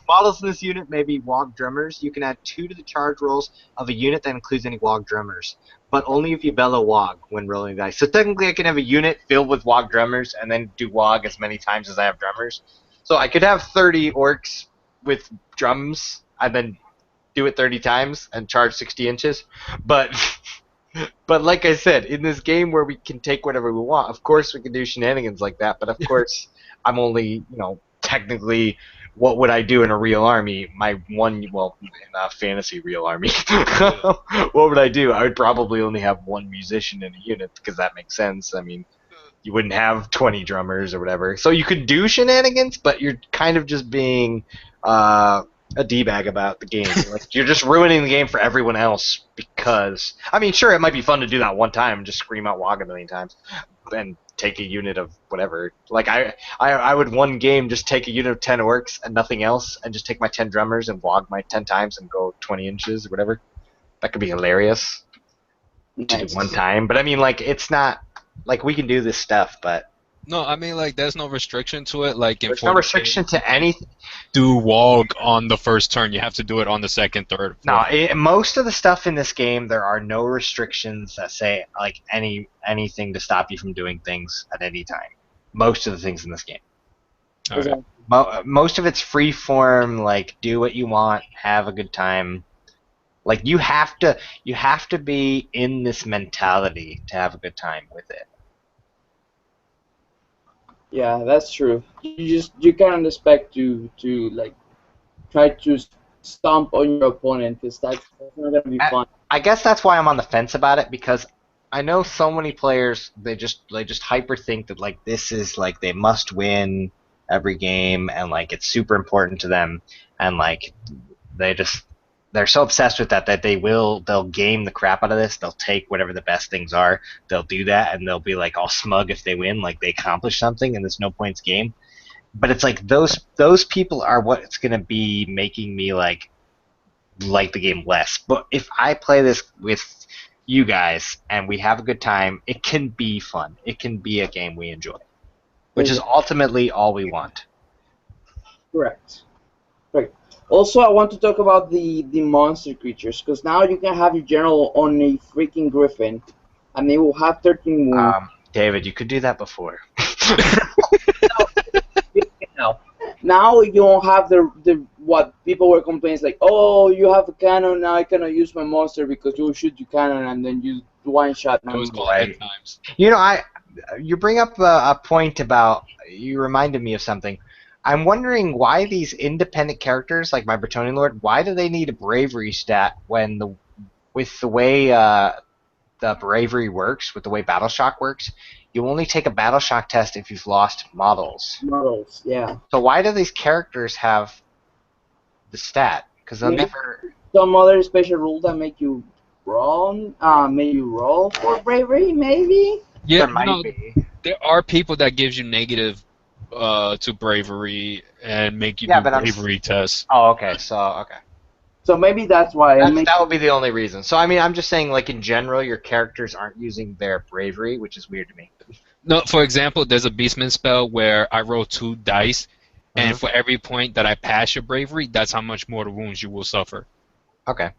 Models in this unit may be Wog drummers. You can add 2 to the charge rolls of a unit that includes any Wog drummers, but only if you bellow Wog when rolling dice. So technically, I can have a unit filled with Wog drummers and then do Wog as many times as I have drummers. So I could have 30 orcs with drums and then do it 30 times and charge 60 inches. But like I said, in this game where we can take whatever we want, of course we can do shenanigans like that. But of course, I'm only, technically, what would I do in a real army? In a fantasy real army. What would I do? I would probably only have 1 musician in a unit because that makes sense. I mean, you wouldn't have 20 drummers or whatever. So you could do shenanigans, but you're kind of just being a d-bag about the game. Like, you're just ruining the game for everyone else because, I mean, sure, it might be fun to do that one time and just scream out Wog a million times and take a unit of whatever. Like, I would one game just take a unit of 10 orcs and nothing else and just take my 10 drummers and Wog my 10 times and go 20 inches or whatever. That could be hilarious to do one time. But, I mean, like, it's not, like, we can do this stuff, but No, I mean, like, there's no restriction to it. Like, in there's no restriction to anything. Do Wog on the first turn. You have to do it on the second, third. No, most of the stuff in this game, there are no restrictions that say like anything to stop you from doing things at any time. Most of the things in this game. All right. Most of it's free form, like do what you want, have a good time. Like you have to be in this mentality to have a good time with it. Yeah, that's true. You can't expect to like try to stomp on your opponent because that's not gonna be I, fun. I guess that's why I'm on the fence about it because I know so many players they just hyper think that like this is like they must win every game and like it's super important to them and like they just they're so obsessed with that they'll game the crap out of this. They'll take whatever the best things are. They'll do that and they'll be like all smug if they win, like they accomplished something and there's no points game. But it's like those people are what's gonna be making me like the game less. But if I play this with you guys and we have a good time, it can be fun. It can be a game we enjoy, which is Exactly. ultimately all we want. Correct. Correct. Also, I want to talk about the monster creatures because now you can have your general on a freaking griffin, and they will have 13 wounds. David, you could do that before. Now, now you don't have the what people were complaining like, oh, you have a cannon now. I cannot use my monster because you shoot your cannon and then you one shot That was them. called end times. You know, you bring up a point about you reminded me of something. I'm wondering why these independent characters like my Bretonian Lord, why do they need a bravery stat when with the way the bravery works, with the way Battle Shock works, you only take a Battle Shock test if you've lost models. Models, yeah. So why do these characters have the stat? Because they'll Maybe never. some other special rule that make you roll for bravery, maybe. Yeah, There might be. there are people that gives you negative to bravery and make you Yeah, do but bravery tests. Oh, okay. So okay. So maybe that's why it makes. That would be the only reason. So I mean, I'm just saying, like in general, your characters aren't using their bravery, which is weird to me. No, for example, there's a beastman spell where I roll 2 dice, and Mhm. for every point that I pass your bravery, that's how much more the wounds you will suffer. Okay.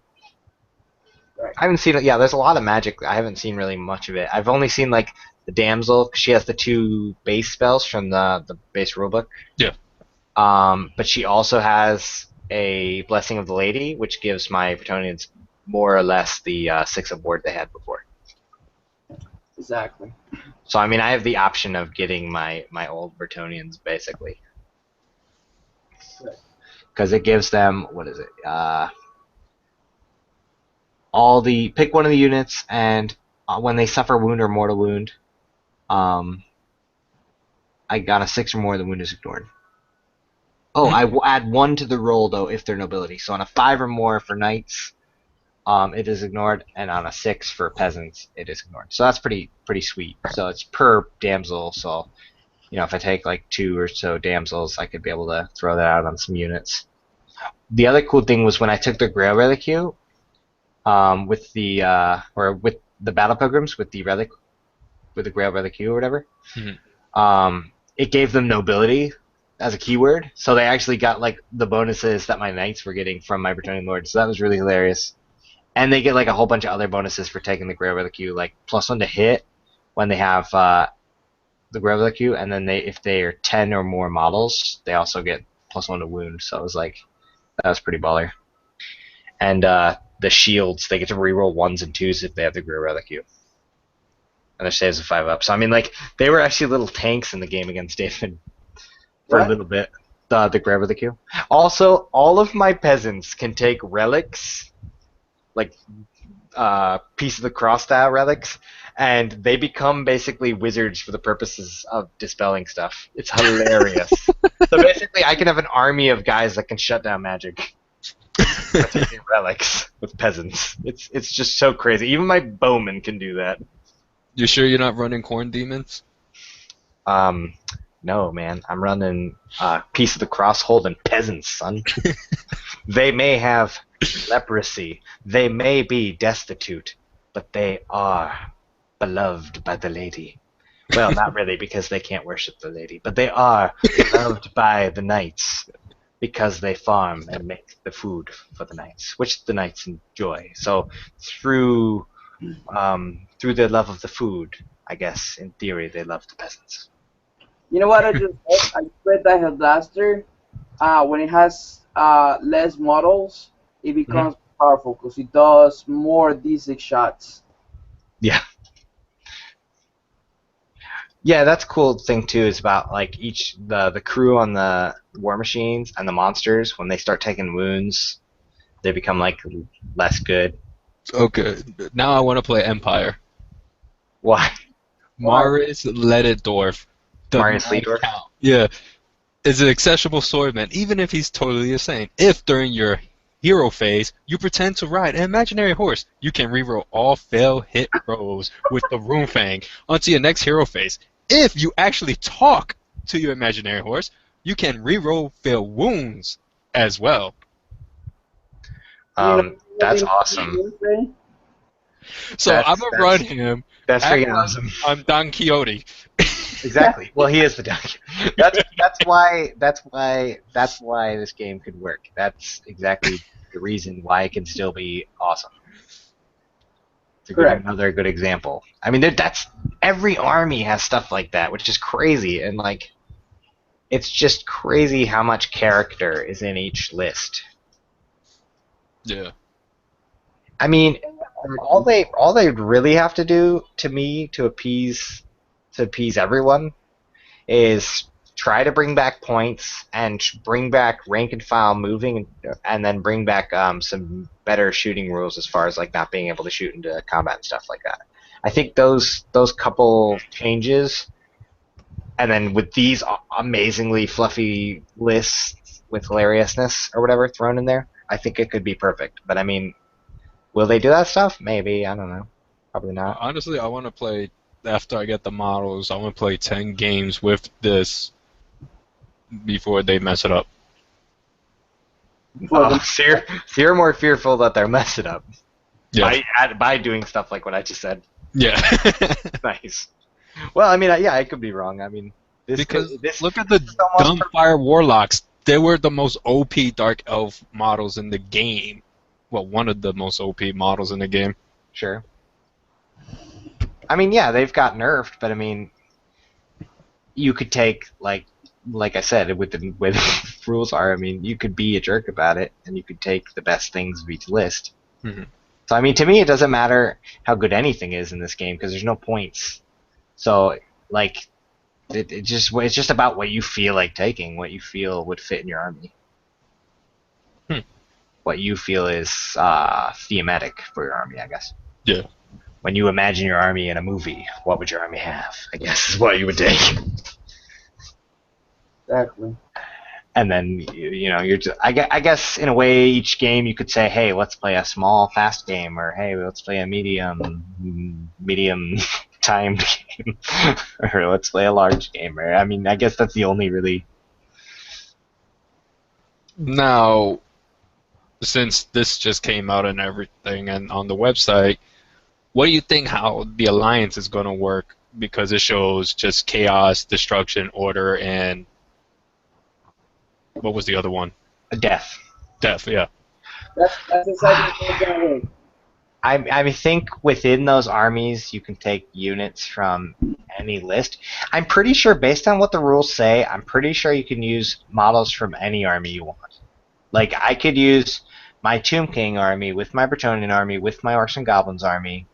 Right. I haven't seen it. Yeah, there's a lot of magic. I haven't seen really much of it. I've only seen like the damsel 'cause she has the two base spells from the base rulebook. Yeah. But she also has a blessing of the lady, which gives my Bretonians more or less the 6 of ward they had before. Exactly. So I mean, I have the option of getting my old Bretonians basically Right. because it gives them what is it? All the pick one of the units, and when they suffer wound or mortal wound, um, I got a 6 or more. The wound is ignored. Oh, I will add 1 to the roll though if they're nobility. So on a 5 or more for knights, it is ignored, and on a 6 for peasants, it is ignored. So that's pretty sweet. So it's per damsel. So if I take like 2 or so damsels, I could be able to throw that out on some units. The other cool thing was when I took the Grail Reliquary, with the or with the battle pilgrims with the Grail Reliquary or whatever. Mhm. It gave them nobility as a keyword, so they actually got like the bonuses that my knights were getting from my Bretonian Lord. So that was really hilarious. And they get like a whole bunch of other bonuses for taking the Grail Reliquary, like +1 to hit when they have the Grail Reliquary, and then if they are 10 or more models, they also get +1 to wound. So it was like that was pretty baller. And the shields, they get to reroll 1s and 2s if they have the Grail Reliquary. And their saves a 5 up. So I mean, like they were actually little tanks in the game against David for a What? little bit. The grab of the queue. Also, all of my peasants can take relics, like piece of the cross style relics, and they become basically wizards for the purposes of dispelling stuff. It's hilarious. So basically, I can have an army of guys that can shut down magic by taking relics with peasants. It's just so crazy. Even my bowman can do that. You sure you're not running corn demons? Um, no, man. I'm running piece of the cross holding peasants, son. They may have leprosy. They may be destitute, but they are beloved by the lady. Well, not really, because they can't worship the lady, but they are loved by the knights because they farm and make the food for the knights, which the knights enjoy. So through through their love of the food, I guess in theory they love the peasants. You know what I just read? I just read that Blaster, when it has less models, it Mhm. becomes powerful because it does more D6 shots. Yeah. Yeah, that's a cool thing too. Is about like each the crew on the war machines and the monsters when they start taking wounds, they become like less good. Okay, now I want to play Empire. Why? Why? Maris Ledendorf does Marius not Liedorf? count. Yeah, is an accessible swordman, even if he's totally insane. If during your hero phase you pretend to ride an imaginary horse, you can reroll all fail hit rolls with the Rune Fang onto your next hero phase. If you actually talk to your imaginary horse, you can reroll fail wounds as well. You know what That's they awesome. say? So I'm gonna run him. That's Act freaking like awesome. I'm Don Quixote. Exactly. Well, he is the donkey. That's why this game could work. That's exactly the reason why it can still be awesome. To give Correct. another good example. I mean, that's every army has stuff like that, which is crazy, and like it's just crazy how much character is in each list. Yeah. I mean, all they really have to do to me to appease everyone is try to bring back points and bring back rank and file moving, and then bring back some better shooting rules as far as like not being able to shoot into combat and stuff like that. I think those couple changes, and then with these amazingly fluffy lists with hilariousness or whatever thrown in there, I think it could be perfect. But I mean, will they do that stuff? Maybe. I don't know. Probably not. Honestly, I want to play after I get the models. I want to play 10 games with this before they mess it up. For the So you're more fearful that they'll mess it up Yeah. by doing stuff like what I just said. Yeah. Nice. Well, I mean, yeah, I could be wrong. I mean, Because this look at the is almost Dumbfire Warlocks. They were the most OP Dark Elf models in the game. Well, one of the most OP models in the game. sure. I mean, yeah, they've got nerfed, but I mean, you could take like I said, with the way the rules are. I mean, you could be a jerk about it, and you could take the best things of each list. Mhm. So I mean, to me, it doesn't matter how good anything is in this game because there's no points. So like, it's just about what you feel like taking, what you feel would fit in your army, Hmm. what you feel is thematic for your army, I guess. Yeah. When you imagine your army in a movie, what would your army have? I guess is what you would take. exactly. And then you're just I guess in a way each game you could say, hey, let's play a small fast game, or hey, let's play a medium timed game, or let's play a large game. Or I mean, I guess that's the only really. Now, since this just came out and everything and on the website, what do you think how the alliance is going to work? Because it shows just chaos, destruction, order, and what was the other one? Death. Death, yeah. That's exactly what it's gonna work. I think within those armies you can take units from any list. I'm pretty sure, based on what the rules say, I'm pretty sure you can use models from any army you want. Like, I could use my Tomb King army with my Bretonnian army with my Orcs and Goblins army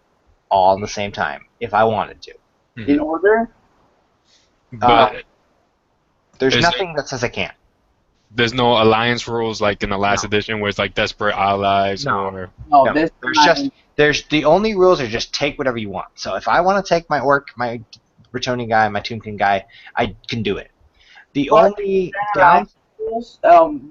all at the same time, if I wanted to. In order, But There's Is nothing that says I can't. there's no alliance rules like in the last No. edition where it's like desperate allies No. or no, No, this there's the only rules are just take whatever you want. So if I want to take my Orc, my Bretonnian guy, my Tomb King guy, I can do it. The But only down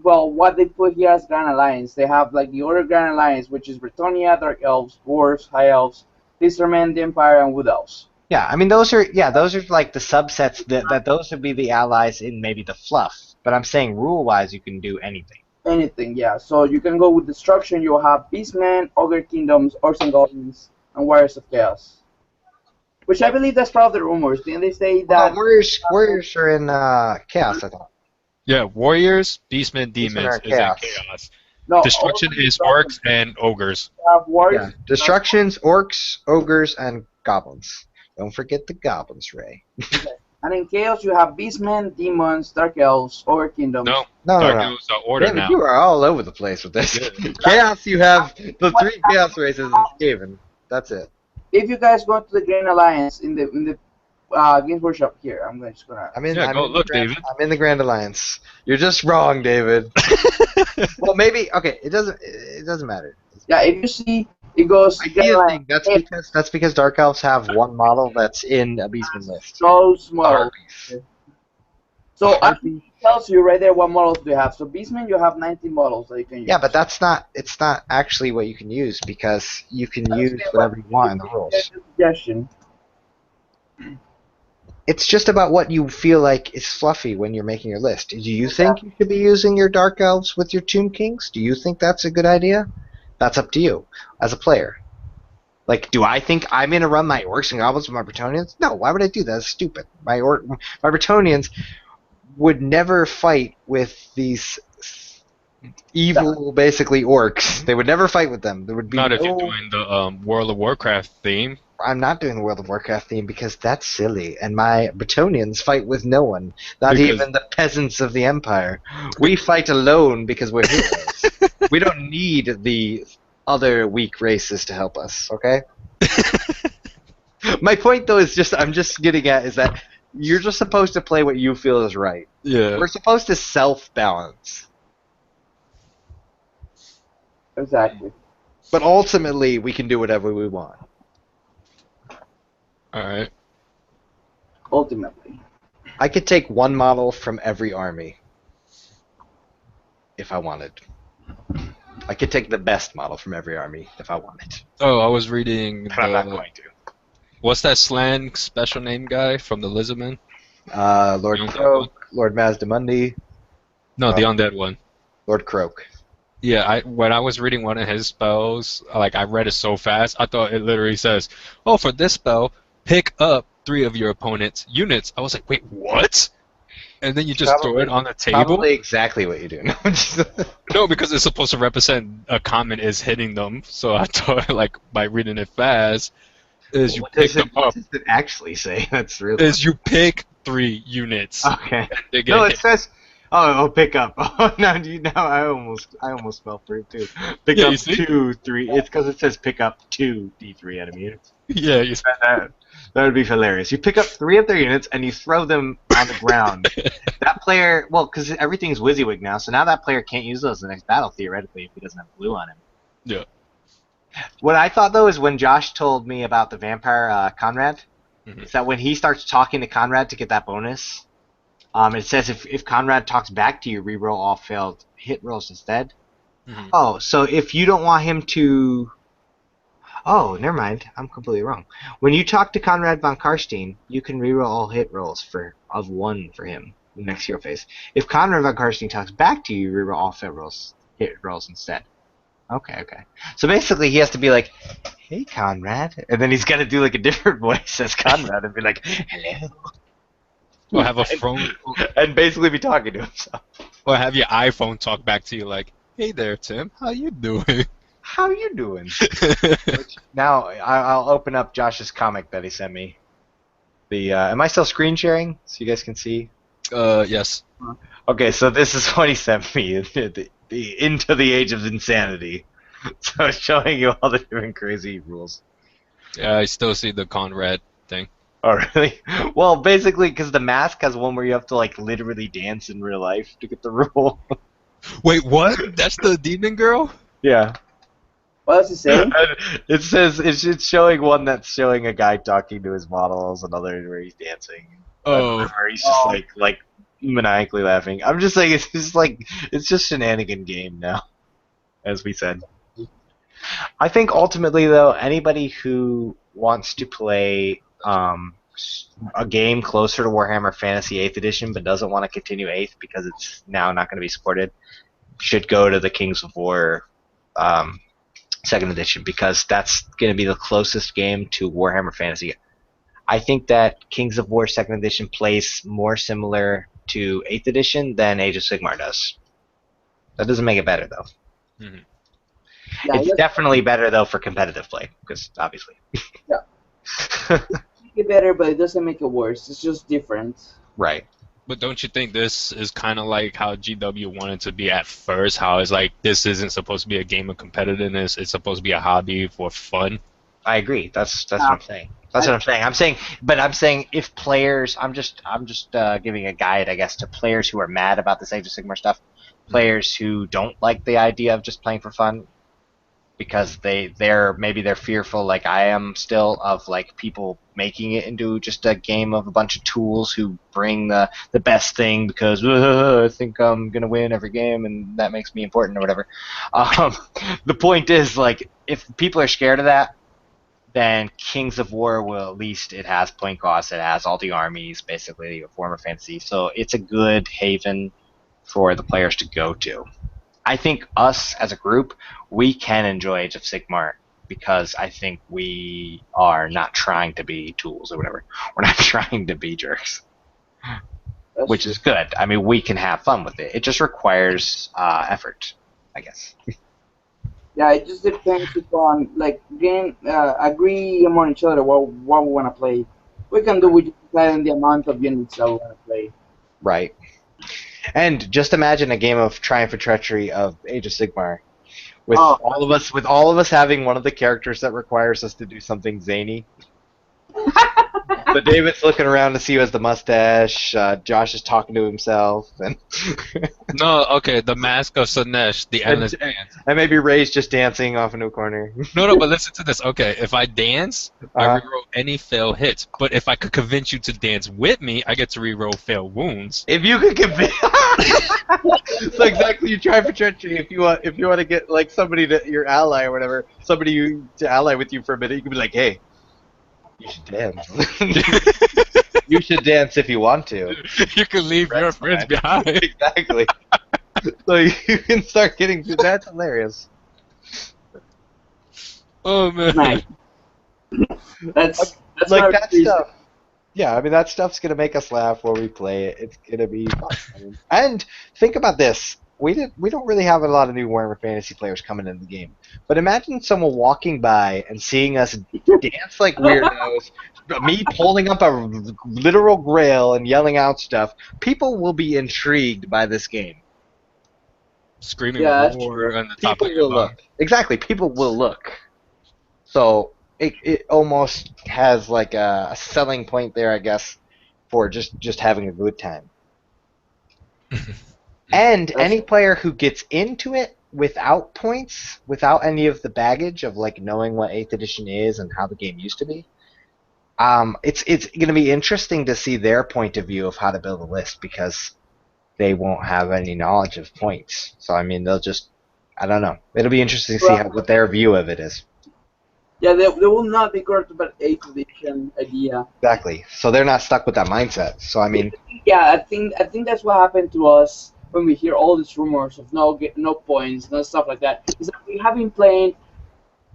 well, what they put here as Grand Alliance, they have like the Order Grand Alliance, which is Bretonnia, Dark Elves, Dwarves, High Elves, Fishermen, the Empire, and Wood Elves. Yeah, I mean those are like the subsets that those would be the allies in maybe the fluff. But I'm saying rule wise you can do anything. Anything, yeah. So you can go with Destruction, you'll have Beastmen, Ogre Kingdoms, Orcs and Goblins, and Warriors of Chaos. Which I believe that's part of the rumors. Didn't they say that? Warriors are in chaos, I thought. yeah, warriors, beastmen, Beastmen demons are is in chaos. chaos. No, Destruction all is orcs and ogres. have Warriors. Yeah. Destructions, orcs, ogres, and goblins. Don't forget the goblins, Ray. And in Chaos, you have Beastmen, Demons, Dark Elves, Over Kingdoms. No, No, no, Dark no. Elves are order David, now. you are all over the place with this. Yeah. Chaos, you have the 3 Chaos races and Skaven. That's it. If you guys go to the Grand Alliance in the Games Workshop here, just gonna. Yeah, go look, David. I'm in the Grand Alliance. You're just wrong, David. Well, maybe okay. It doesn't matter. Yeah, if you see, it goes I Grand see a Alliance. thing. That's because Dark Elves have one model that's in a Beastman list. Those A models. Harpies. So A actually, Harpy. it tells you right there what models do you have. So Beastmen, you have 19 models that you can use. Yeah, but it's not actually what you can use because you can use whatever you want in the rules. Suggestion. It's just about what you feel like is fluffy when you're making your list. Do you think you should be using your Dark Elves with your Tomb Kings? Do you think that's a good idea? That's up to you as a player. Like, do I think I'm going to run my Orcs and Goblins with my Bretonnians? No, why would I do that? That's stupid. My Bretonnians would never fight with these evil, basically, Orcs. They would never fight with them. There would be Not if you're no... doing the World of Warcraft theme. I'm not doing the World of Warcraft theme because that's silly, and my Bretonnians fight with no one, not even the peasants of the Empire. We fight alone because we're heroes. We don't need the other weak races to help us, okay? My point, though, is I'm just getting at is that you're just supposed to play what you feel is right. Yeah. We're supposed to self-balance. Exactly. But ultimately, we can do whatever we want. Alright. Ultimately. I could take one model from every army if I wanted. I could take the best model from every army if I wanted. Oh, I was reading But I'm not going to. What's that slang special name guy from the Lizardmen? Lord The undead Croak, Lord Mazdamundi, No, the undead one. Lord Croak. Yeah, when I was reading one of his spells, like I read it so fast, I thought it literally says, "Oh, for this spell, pick up 3 of your opponent's units." I was like, "Wait, what?" And then you just throw it on the table. Probably exactly what you do. No, because it's supposed to represent a comment is hitting them. So I thought, like, by reading it fast, is What does up. it actually say? That's really. Is you pick 3 units. Okay. And they get No, hit. it says. Oh, pick up. Oh, now I almost fell for it too. Pick up 2, 3. It's because it says pick up 2 D3 enemy units. Yeah, That would be hilarious. You pick up 3 of their units and you throw them on the ground. That player, well, because everything's WYSIWYG now, so now that player can't use those in the next battle theoretically if he doesn't have blue on him. Yeah. What I thought though is when Josh told me about the vampire Conrad, is that when he starts talking to Conrad to get that bonus, it says if Conrad talks back to you, reroll all failed hit rolls instead. Mhm. Oh, so if you don't want him to... Oh, never mind. I'm completely wrong. When you talk to Conrad von Karstein, you can reroll all hit rolls of 1 for him next to your face. If Conrad von Karstein talks back to you, reroll all hit rolls instead. Okay. So basically, he has to be like, "Hey, Conrad," and then he's got to do like a different voice as Conrad and be like, "Hello," Or have a phone, and basically be talking to himself. or have your iPhone talk back to you like, "Hey there, Tim, how you doing?" How you doing? Now I'll open up Josh's comic that he sent me. Am I still screen sharing so you guys can see? Yes. Okay, so this is what he sent me. The Into the Age of Insanity. So it's showing you all the different crazy rules. Yeah, I still see the Conrad thing. Oh, really? Well, basically, because the mask has one where you have to like literally dance in real life to get the rule. Wait, what? That's the demon girl? Yeah. What does it say? It says it's showing one that's showing a guy talking to his models, another where he's dancing, Oh. where he's just like maniacally laughing. I'm just saying it's just shenanigan game now, as we said. I think ultimately though, anybody who wants to play a game closer to Warhammer Fantasy 8th Edition but doesn't want to continue 8th because it's now not going to be supported should go to the Kings of War 2nd Edition because that's going to be the closest game to Warhammer Fantasy. I think that Kings of War 2nd Edition plays more similar to 8th Edition than Age of Sigmar does. That doesn't make it better though. Mhm. Yeah, It's definitely better though for competitive play because obviously. Yeah. it better, but it doesn't make it worse. It's just different. Right. But don't you think this is kind of like how GW wanted to be at first? How it's like this isn't supposed to be a game of competitiveness; it's supposed to be a hobby for fun. I agree. That's what Yeah. I'm saying. That's what I'm saying. I'm saying if players, I'm just giving a guide, I guess, to players who are mad about this Age of Sigmar stuff, players who don't like the idea of just playing for fun, because they're fearful, like I am still, of like people making it into just a game of a bunch of tools who bring the best thing because I think I'm gonna win every game and that makes me important or whatever. Um, the point is, like, if people are scared of that, then Kings of War will, at least it has point costs, it has all the armies, basically a form of fantasy, so it's a good haven for the players to go to. I think us as a group, we can enjoy Age of Sigmar because I think we are not trying to be tools or whatever. We're not trying to be jerks, That's which true. is good. I mean, we can have fun with it. It just requires effort, I guess. Yeah, it just depends upon like agree among each other what we want to play. We can do, we just decide on the amount of units that we want to play. Right. And just imagine a game of Triumph and Treachery of Age of Sigmar with Oh, all of us having one of the characters that requires us to do something zany. So David's looking around to see who has the mustache. Josh is talking to himself, and No, okay, the Mask of Sanesh, the endless dance. and maybe Ray's just dancing off into a corner. No, but listen to this. Okay, if I dance, I Uh, reroll any fail hits. But if I could convince you to dance with me, I get to reroll fail wounds. if you could convince, so exactly, you try for treachery. If you want to get like somebody to your ally or whatever, to ally with you for a minute, you can be like, hey, you should dance. You should dance if you want to. You can leave your That's friends fine. behind. Exactly. So you can start getting. That's hilarious. Oh man. nice. That's Like my that reason. stuff. Yeah, I mean that stuff's gonna make us laugh while we play it. It's gonna be fun. I mean, and think about this: we don't really have a lot of new Warhammer Fantasy players coming into the game. But imagine someone walking by and seeing us dance like weirdos, me pulling up a literal grail and yelling out stuff. People will be intrigued by this game. Screaming Yeah, that's roar true. on the top People of your will look. lungs. Exactly, people will look. So it almost has like a selling point there, I guess, for just having a good time. And That's any player who gets into it without points, without any of the baggage of like knowing what 8th edition is and how the game used to be, it's going to be interesting to see their point of view of how to build a list because they won't have any knowledge of points. So I mean, they'll just, I don't know. It'll be interesting to see what their view of it is. yeah. They will not be correct about 8th edition idea. Exactly. So they're not stuck with that mindset. So I mean, Yeah, I think that's what happened to us when we hear all these rumors of no points, no stuff like that. Is that we have been playing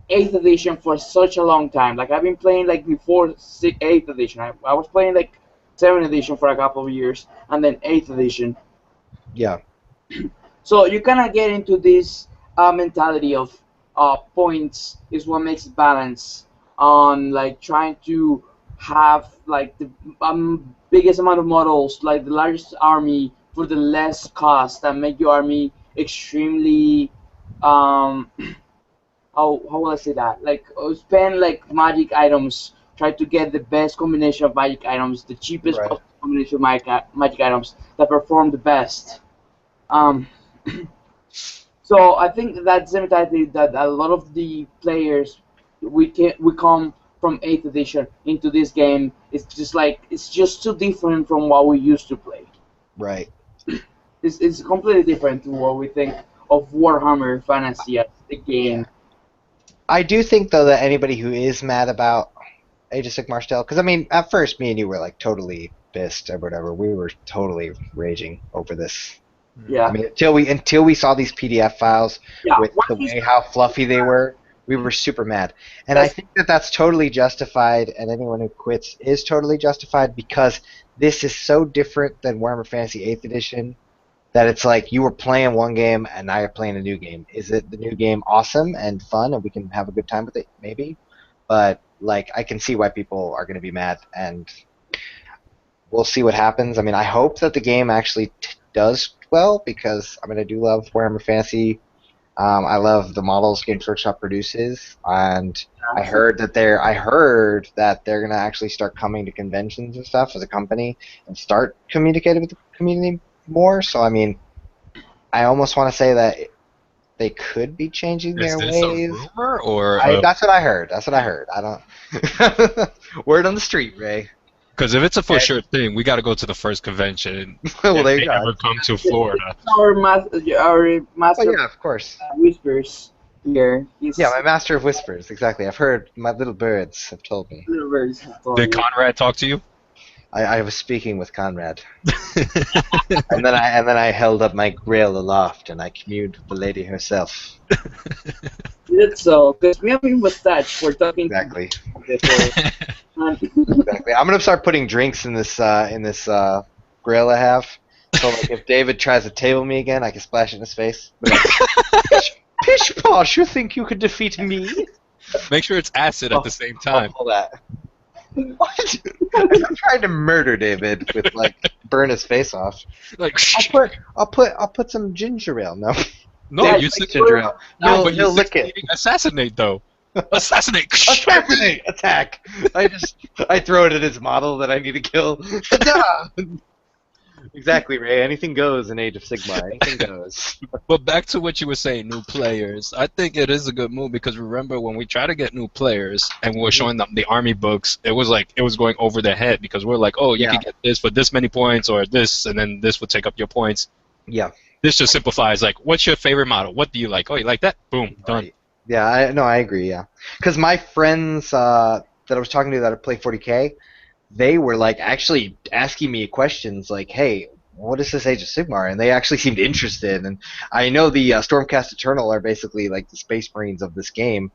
8th edition for such a long time. Like I've been playing like before 8th edition. I was playing like 7th edition for a couple of years, and then 8th edition. yeah, So you kind of get into this mentality of points is what makes it balance on like trying to have like the biggest amount of models, like the largest army for the less cost, and make your army extremely um, how will I say that? Like spend like magic items, try to get the best combination of magic items, the cheapest right. possible combination of magic items that perform the best. Um, so I think that's the mentality that a lot of the players we come from 8th edition into this game. It's just too different from what we used to play. Right. It's completely different to what we think of Warhammer Fantasy as the Yeah. game. I do think though that anybody who is mad about Age of Sigmar still, because I mean, at first me and you were like totally pissed or whatever. We were totally raging over this. I Yeah, mean, until we saw these PDF files yeah. with Once the you way how fluffy they were, we were super mad. And I that's think that that's totally justified, and anyone who quits is totally justified because this is so different than Warhammer Fantasy 8th Edition that it's like you were playing one game and now you're playing a new game. Is it the new game awesome and fun and we can have a good time with it? Maybe. But like I can see why people are going to be mad, and we'll see what happens. I mean, I hope that the game actually does well because I mean, I do love Warhammer Fantasy. I love the models Games Workshop produces, and I heard that they're gonna actually start coming to conventions and stuff as a company and start communicating with the community more. So I mean, I almost want to say that they could be changing Is their this a ways. rumor or That's what I heard. That's what I heard. I don't. Word on the street, Ray. because if it's a for And, sure thing, we got to go to the first convention well, if there you they go. ever come to Florida. Our Oh master yeah, of course. whispers here. He's Yeah, my master of whispers. Exactly. I've heard. My little birds have told me. little birds have told Did me. Conrad talk to you? I was speaking with Conrad, and then I held up my grill aloft, and I communed with the lady herself. It's so because me and him was touched. We're talking Exactly. before. And Exactly. I'm gonna start putting drinks in this grill I have. So like, if David tries to table me again, I can splash it in his face. Be like, pish posh! You think you could defeat me? Make sure it's acid at the same time. Pull that. What? I'm trying to murder David with like burn his face off. Like, I'll put some ginger ale. No, no, Yeah, you it's said ginger ale. no, but you He'll said lick it. assassinate though. Assassinate. Assassinate! Attack! I throw it at his model that I need to kill. Exactly, Ray. Anything goes in Age of Sigmar. Anything goes. But back to what you were saying, new players. I think it is a good move because remember when we try to get new players and we were showing them the army books, it was like it was going over their head because we're like, oh, you Yeah. can get this for this many points or this, and then this would take up your points. Yeah. This just simplifies like, what's your favorite model? What do you like? Oh, you like that? Boom, done. Right. Yeah, I agree, yeah. Because my friends that I was talking to that play 40K, they were like actually asking me questions like, hey, what is this Age of Sigmar? And they actually seemed interested. And I know the Stormcast Eternal are basically like the Space Marines of this game,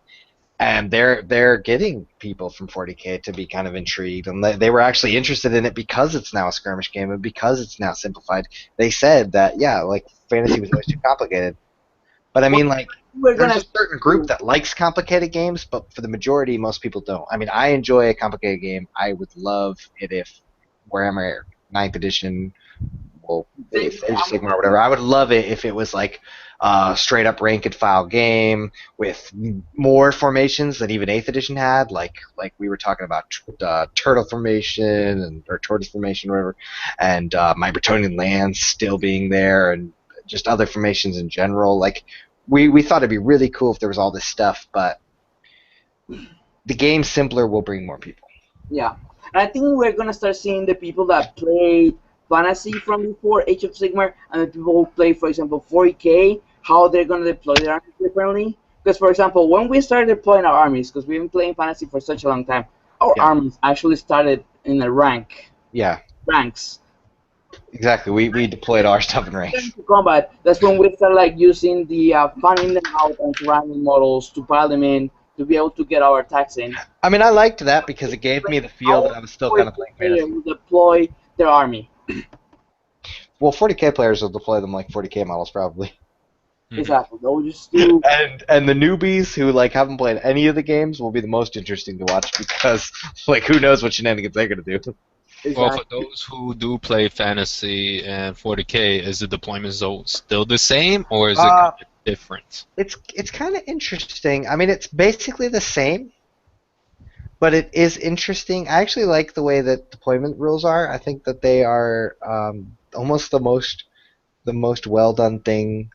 and they're getting people from 40K to be kind of intrigued, and they were actually interested in it because it's now a skirmish game and because it's now simplified. They said that yeah, like fantasy was always too complicated. But I mean, like, we're there's gonna a certain group that likes complicated games, but for the majority, most people don't. I mean, I enjoy a complicated game. I would love it if Warhammer 9th Edition, well, Age of Sigmar or whatever, I would love it if it was like a straight up rank and file game with more formations than even 8th Edition had. Like we were talking about Turtle Formation or Tortoise Formation or whatever, and my Bretonian lands still being there, and just other formations in general. Like, we thought it'd be really cool if there was all this stuff, but the game simpler will bring more people. Yeah, and I think we're gonna start seeing the people that played fantasy from before Age of Sigmar and the people who play, for example, 40K, how they're gonna deploy their armies differently. Because, for example, when we started deploying our armies, because we've been playing fantasy for such a long time, our Yeah. armies actually started in a Yeah, ranks. exactly. We deployed our stuff in ranks. Into combat, that's when we start like using the fanning them out and surrounding models to pile them in to be able to get our attacks in. I mean, I liked that because it gave me the feel that I was still kind of playing They fantasy. will deploy their army. Well, 40K players will deploy them like 40K models probably. Mhm. Exactly. They'll just do. And the newbies who like haven't played any of the games will be the most interesting to watch because like who knows what shenanigans they're gonna do. Well, Exactly. for those who do play fantasy and 40K, is the deployment zone still the same or is it kind of different? It's kind of interesting. I mean, it's basically the same, but it is interesting. I actually like the way that deployment rules are. I think that they are almost the most well done thing,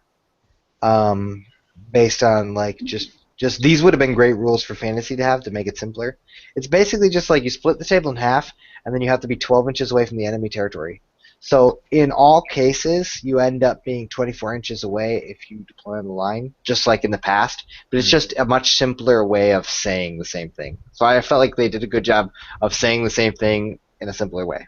um, based on like just these would have been great rules for fantasy to have to make it simpler. It's basically just like you split the table in half, and then you have to be 12 inches away from the enemy territory. So in all cases, you end up being 24 inches away if you deploy on the line, just like in the past. But it's just a much simpler way of saying the same thing. So I felt like they did a good job of saying the same thing in a simpler way.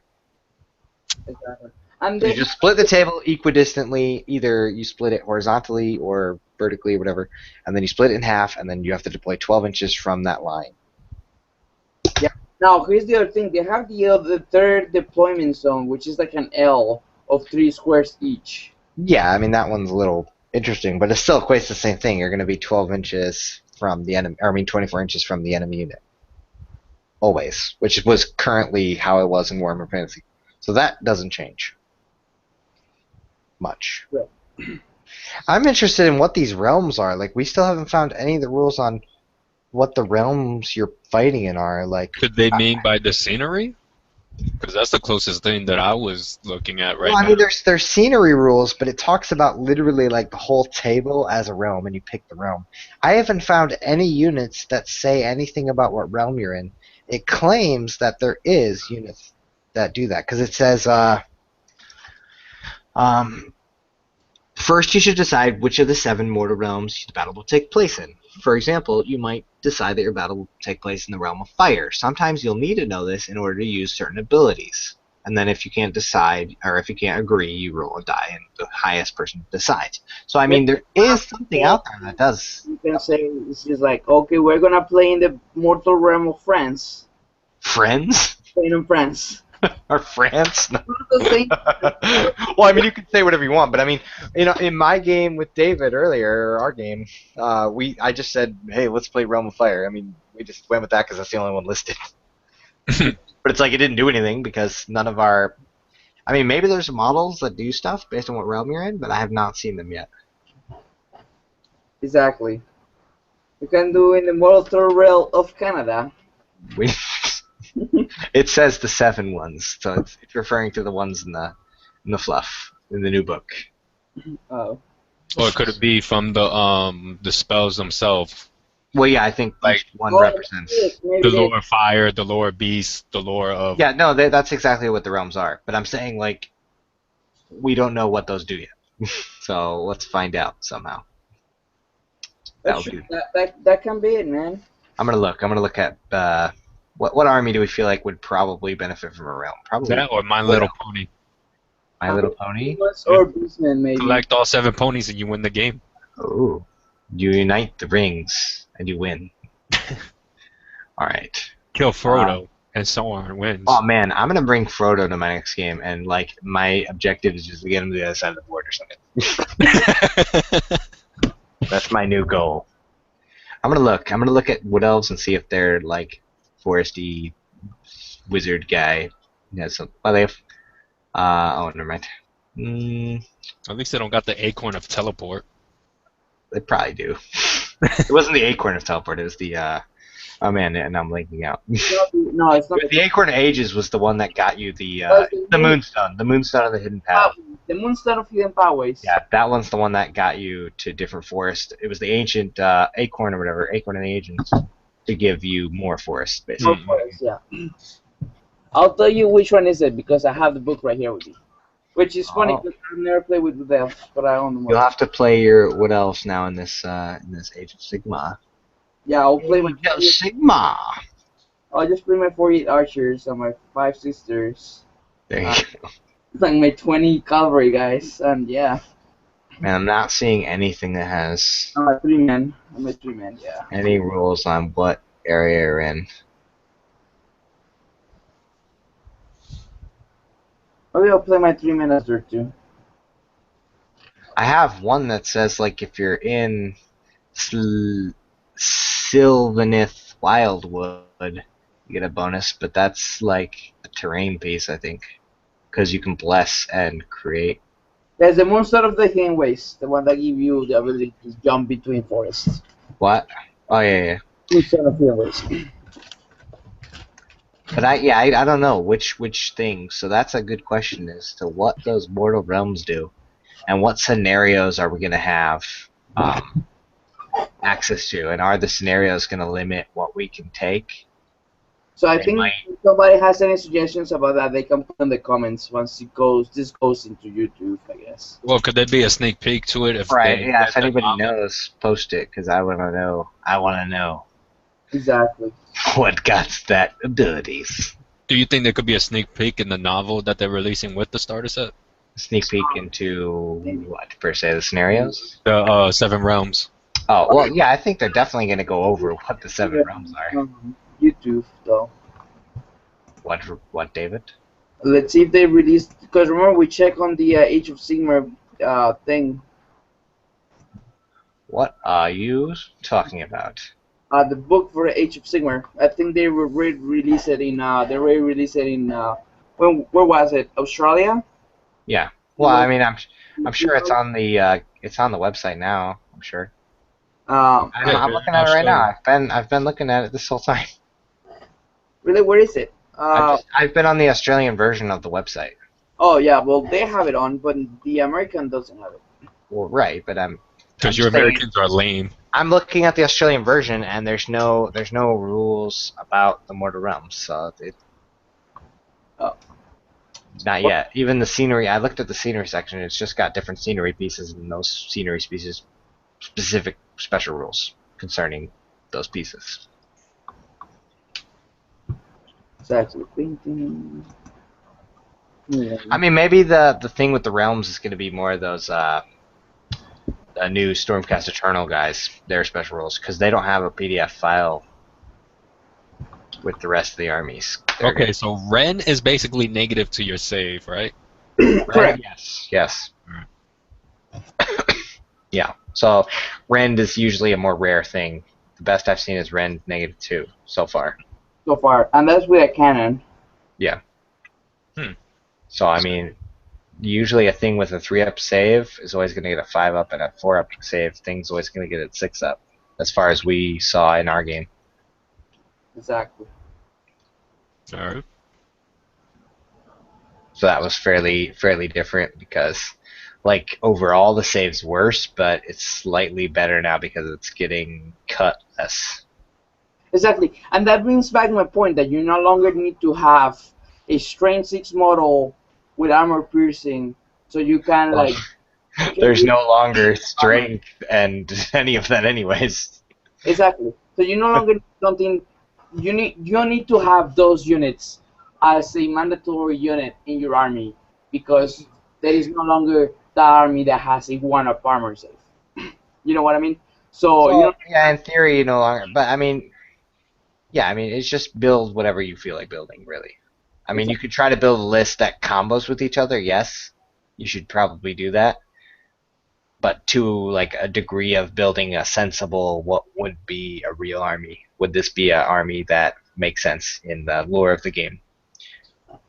Exactly. And So you they, just split the table equidistantly. Either you split it horizontally or vertically or whatever, and then you split it in half, and then you have to deploy 12 inches from that line. now here's the other thing. They have the third deployment zone, which is like an L of 3 squares each. Yeah, I mean, that one's a little interesting, but it still equates the same thing. You're going to be 12 inches from the enemy, or I mean 24 inches from the enemy unit. always, which was currently how it was in Warhammer Fantasy. So that doesn't change much. Right. I'm interested in what these realms are. Like, we still haven't found any of the rules on what the realms you're fighting in are. Like, Could they mean by the scenery? Because that's the closest thing that I was looking at right well, I now. mean, there's scenery rules, but it talks about literally like the whole table as a realm, and you pick the realm. I haven't found any units that say anything about what realm you're in. It claims that there is units that do that because it says, um, first you should decide which of the 7 mortal realms the battle will take place in. For example, you might decide that your battle will take place in the realm of fire. Sometimes you'll need to know this in order to use certain abilities. And then if you can't decide, or if you can't agree, you roll a die, and the highest person decides. So, I mean, there is something out there that does. You can say it's just like, okay, we're gonna play in the mortal realm of France. Friends? Playing in France. Or France? No. Not the same. Well, I mean, you can say whatever you want, but I mean, in my game with David earlier, our game, I just said, hey, let's play Realm of Fire. I mean, we just went with that because that's the only one listed. But it's like it didn't do anything because none of our. I mean, maybe there's models that do stuff based on what realm you're in, but I have not seen them yet. Exactly. You can do in the mortal realm of Canada. We. It says the 7 ones, so it's referring to the ones in the fluff in the new book. Oh. Or could it be from the spells themselves? Well, yeah, I think Like, each one Oh, represents. maybe The they- lore of fire, the lore of beast, the lore of... Yeah, no, that's exactly what the realms are. But I'm saying, like, we don't know what those do yet. So let's find out somehow. That, That'll be. that can be it, man. I'm gonna look. I'm gonna look at what army do we feel like would probably benefit from a realm? Probably That or My Little Pony. My Little Pony. Or Beastman, maybe. Collect all 7 ponies and you win the game. Oh, you unite the rings and you win. All right. Kill Frodo, and so on, wins. Oh man, I'm gonna bring Frodo to my next game, and like my objective is just to get him to the other side of the board or something. That's my new goal. I'm gonna look at Wood Elves and see if they're like foresty wizard guy. Yeah, some. Well, they have. Oh, never mind. At least they don't got the acorn of teleport. They probably do. It wasn't the acorn of teleport. It was the. Oh man, and I'm blinking out. No, it's not. The acorn of ages was the one that got you the moonstone, the moonstone of the hidden path. The Moonstone of Hidden Pathways. Yeah, that one's the one that got you to different forests. It was the ancient acorn or whatever, acorn of the ancients, to give you more forests, basically. Of course, yeah. I'll tell you which one is it because I have the book right here with me. Which is funny because I've never played with the elves, but I own them. You'll have to play your Wood Elves now in this Age of Sigmar. Yeah, I'll play my. Age of Sigmar. I'll just play my 48 archers and my 5 sisters. There you go. Like my 20 cavalry guys, and yeah. Man, I'm not seeing anything that has I'm a 3-man. I'm a 3-man, yeah. any rules on what area you're in. Maybe I'll play my 3-man as there too. I have one that says like if you're in Sylvaneth Wildwood, you get a bonus, but that's like a terrain piece, I think, because you can bless and create. There's the Moonstone of the Hidden Ways, the one that gives you the ability to jump between forests. What? Oh yeah. Moonstone of Hidden Ways. But I don't know which thing. So that's a good question as to what those mortal realms do, and what scenarios are we gonna have access to, and are the scenarios gonna limit what we can take? So I They think might. if somebody has any suggestions about that, they can put in the comments once this goes into YouTube, I guess. Well, could there be a sneak peek to it? If Right. they Yeah. let If them anybody out? knows, post it because I wanna know. I wanna know Exactly. what got that abilities. Do you think there could be a sneak peek in the novel that they're releasing with the starter set? Sneak peek into what per se the scenarios. The 7 realms. Oh well, yeah. I think they're definitely gonna go over what the 7 realms are. YouTube, though. What, David? Let's see if they release. Because remember, we check on the Age of Sigmar thing. What are you talking about? the book for Age of Sigmar. I think they will re-release it in. They re-release it in. Where was it? Australia. Yeah. It Well, I was. mean, I'm sure it's on the website now. I'm sure. Uh, I'm Yeah, looking in at it right now. Australia. I've been looking at it this whole time. really, where is it? I've been on the Australian version of the website. Oh yeah, well they have it on, but the American doesn't have it. Well, right, but I'm Because your just saying Americans are lame. I'm looking at the Australian version, and there's no rules about the Mortal Realms, so it Oh, not well, yet. Even the scenery, I looked at the scenery section. It's just got different scenery pieces, and those scenery pieces specific special rules concerning those pieces. it's actually painting. Yeah. I mean, maybe the thing with the realms is going to be more of those new Stormcast Eternal guys, their special rules, because they don't have a PDF file with the rest of the armies. Okay, so Ren is basically negative to your save, right? Ren, Correct. yes. Yeah. So Rend is usually a more rare thing. The best I've seen is Rend -2 so far. So far, and that's with a cannon. Yeah. Hmm. So I mean, usually a thing with a 3-up save is always going to get a 5-up, and a 4-up save thing's always going to get a 6-up. As far as we saw in our game. Exactly. All right. So that was fairly different because, like, overall the save's worse, but it's slightly better now because it's getting cut less. Exactly, and that brings back my point that you no longer need to have a strength 6 model with armor piercing, so you can Well, like. You can there's use no longer armor. strength and any of that, anyways. Exactly. So you no longer need something. You don't need to have those units as a mandatory unit in your army because there is no longer the army that has a 1-up armor save. You know what I mean? So you So don't. yeah, in theory, you no longer. But I mean, yeah, I mean, it's just build whatever you feel like building, really. I mean, you could try to build a list that combos with each other. Yes, you should probably do that. But to like a degree of building a sensible, what would be a real army? Would this be an army that makes sense in the lore of the game,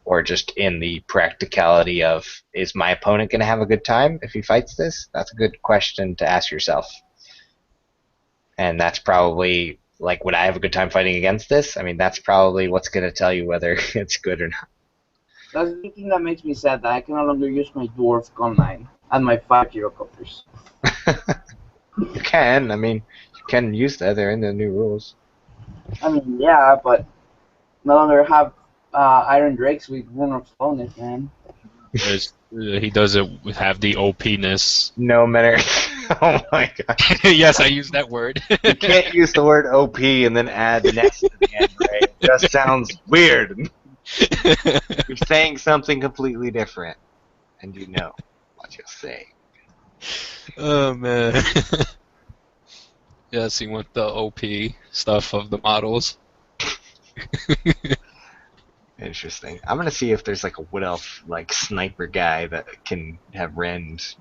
or just in the practicality of is my opponent going to have a good time if he fights this? That's a good question to ask yourself. And that's probably like, would I have a good time fighting against this? I mean, that's probably what's going to tell you whether it's good or not. That's the thing that makes me sad that I can no longer use my dwarf gunline and my 5 gyrocopters. You can, I mean, you can use that. They're in the new rules. I mean, yeah, but no longer have Iron Drakes with Rune of Slowness, man. He doesn't have the OP-ness. No matter. Oh my god. Yes, I used that word. You can't use the word OP and then add nest to the end, right? It just sounds weird. You're saying something completely different, and you know what you're saying. Oh man. Yes, he went the OP stuff of the models. Interesting. I'm gonna see if there's like a wood elf like sniper guy that can have rend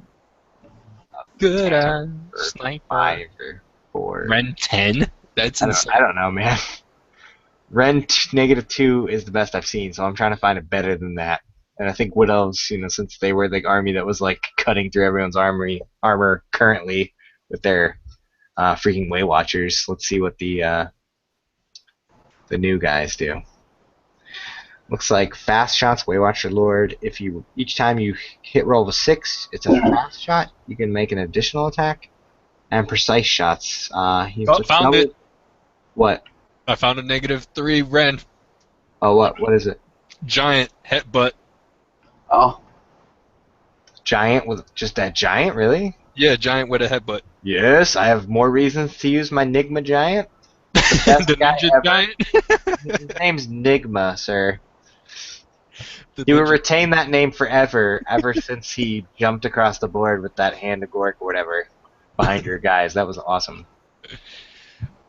Good 10 or sniper. 5 or 4. Ren 10? That's insane. I don't know, man. Rend -2 is the best I've seen, so I'm trying to find it better than that. And I think Wood Elves, you know, since they were the army that was like cutting through everyone's armor currently with their freaking Way Watchers, let's see what the new guys do. Looks like fast shots, Way Watcher Lord. If you each time you hit roll of a 6, it's a fast shot. You can make an additional attack. And precise shots. Found it. What? I found a -3 Ren. Oh, what? What is it? Giant headbutt. Oh, Giant with just that giant, really? Yeah, giant with a headbutt. Yes, I have more reasons to use my Nigma Giant. The best The guy ninja ever. giant. His name's Nigma, sir. The He will ninja- retain that name forever, ever since he jumped across the board with that hand of Gork or whatever behind your guys. That was awesome.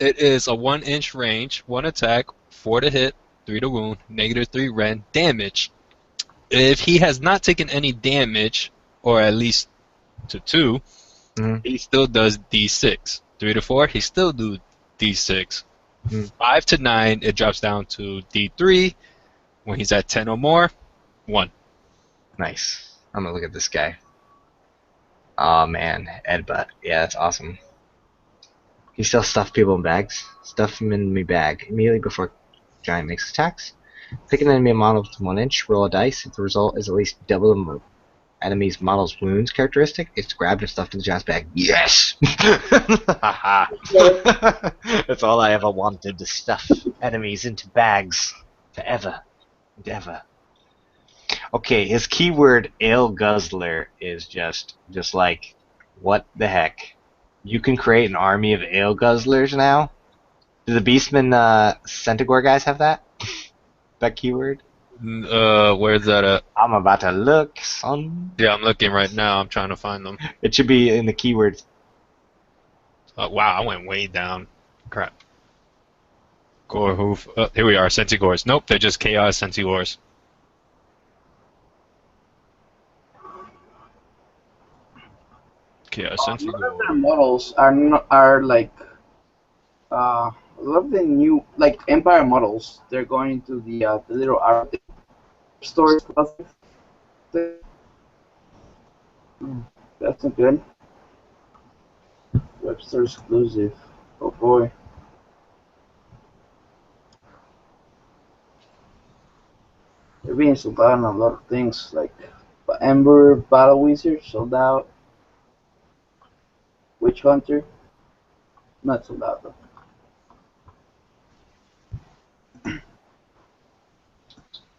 It is a 1-inch range, 1 attack, 4 to hit, 3 to wound, -3 Ren, damage. If he has not taken any damage, or at least to 2, Mhm. he still does D6. 3 to 4, he still do D6. Hmm. 5 to 9, it drops down to D3. When he's at 10 or more, 1. Nice. I'm gonna look at this guy. Oh man, Edbutt. Yeah, that's awesome. He still stuff people in bags. Stuff him in my bag immediately before Giant makes attacks. Pick an enemy model with 1 inch, roll a dice. If the result is at least double the enemy's model's wounds characteristic, it's grabbed and stuffed in the Giant's bag. Yes! That's all I ever wanted, to stuff enemies into bags. Forever and ever. Okay, his keyword Ale Guzzler is just like, what the heck? You can create an army of Ale Guzzlers now? Do the Beastman Centaur guys have that? That keyword? Where's that at? I'm about to look, son. Yeah, I'm looking right now. I'm trying to find them. It should be in the keywords. Wow, I went way down. Crap. Gore hoof. Here we are, Centigores. Nope, they're just Chaos Centigores. Chaos A lot of their Centigores. models are like a lot of the new like Empire models. They're going into the little art store stuff. That's not good. Webster exclusive. Oh boy. They're being sold out on a lot of things like Ember Battle Wizard sold out. Witch Hunter not sold out though.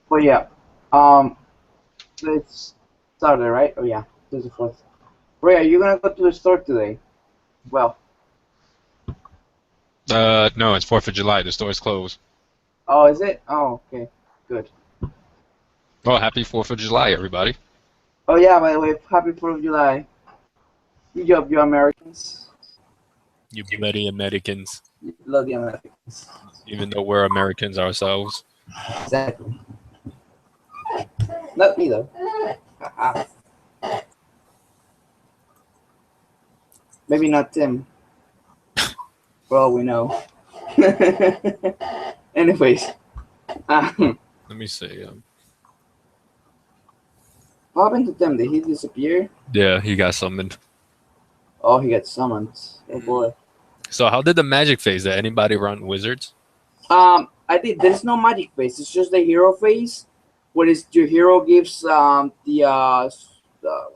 But yeah, it's Saturday, right? Oh yeah, this is the 4th. Ray, are you gonna go to the store today? Well, No, it's 4th of July. The store's closed. oh, is it? Oh, okay, good. Oh, happy 4th of July, everybody. Oh yeah, by the way, happy 4th of July. Good job, you Americans. You bloody Americans. Love the Americans. Even though we're Americans ourselves. Exactly. Not me though. Haha. Maybe not Tim. For all we know. Anyways, Let me see. what happened to Tim? Did he disappear? Yeah, he got summoned. Oh, he got summoned. Oh boy. So how did the magic phase? Did anybody run wizards? I did. There's no magic phase. It's just the hero phase, where your hero gives the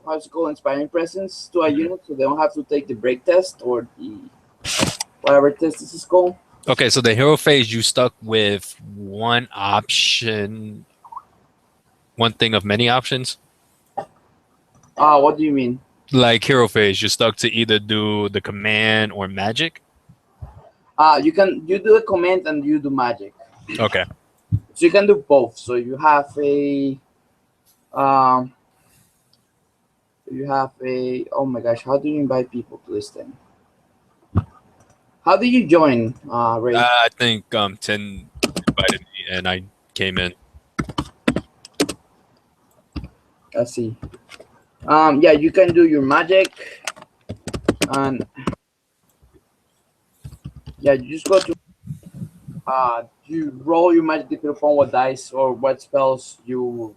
how's it called, inspiring presence to a unit, so they don't have to take the break test or the whatever test this is called. Okay, so the hero phase, you stuck with one option, one thing of many options. What do you mean? Like hero phase, you're stuck to either do the command or magic. You do a command and you do magic. Okay. So you can do both. So you have a oh my gosh, how do you invite people to this thing? How do you join, Ray? I think Tin invited me and I came in. Let's see. Yeah, you can do your magic, and yeah, you just go to you roll your magic depending upon what dice or what spells your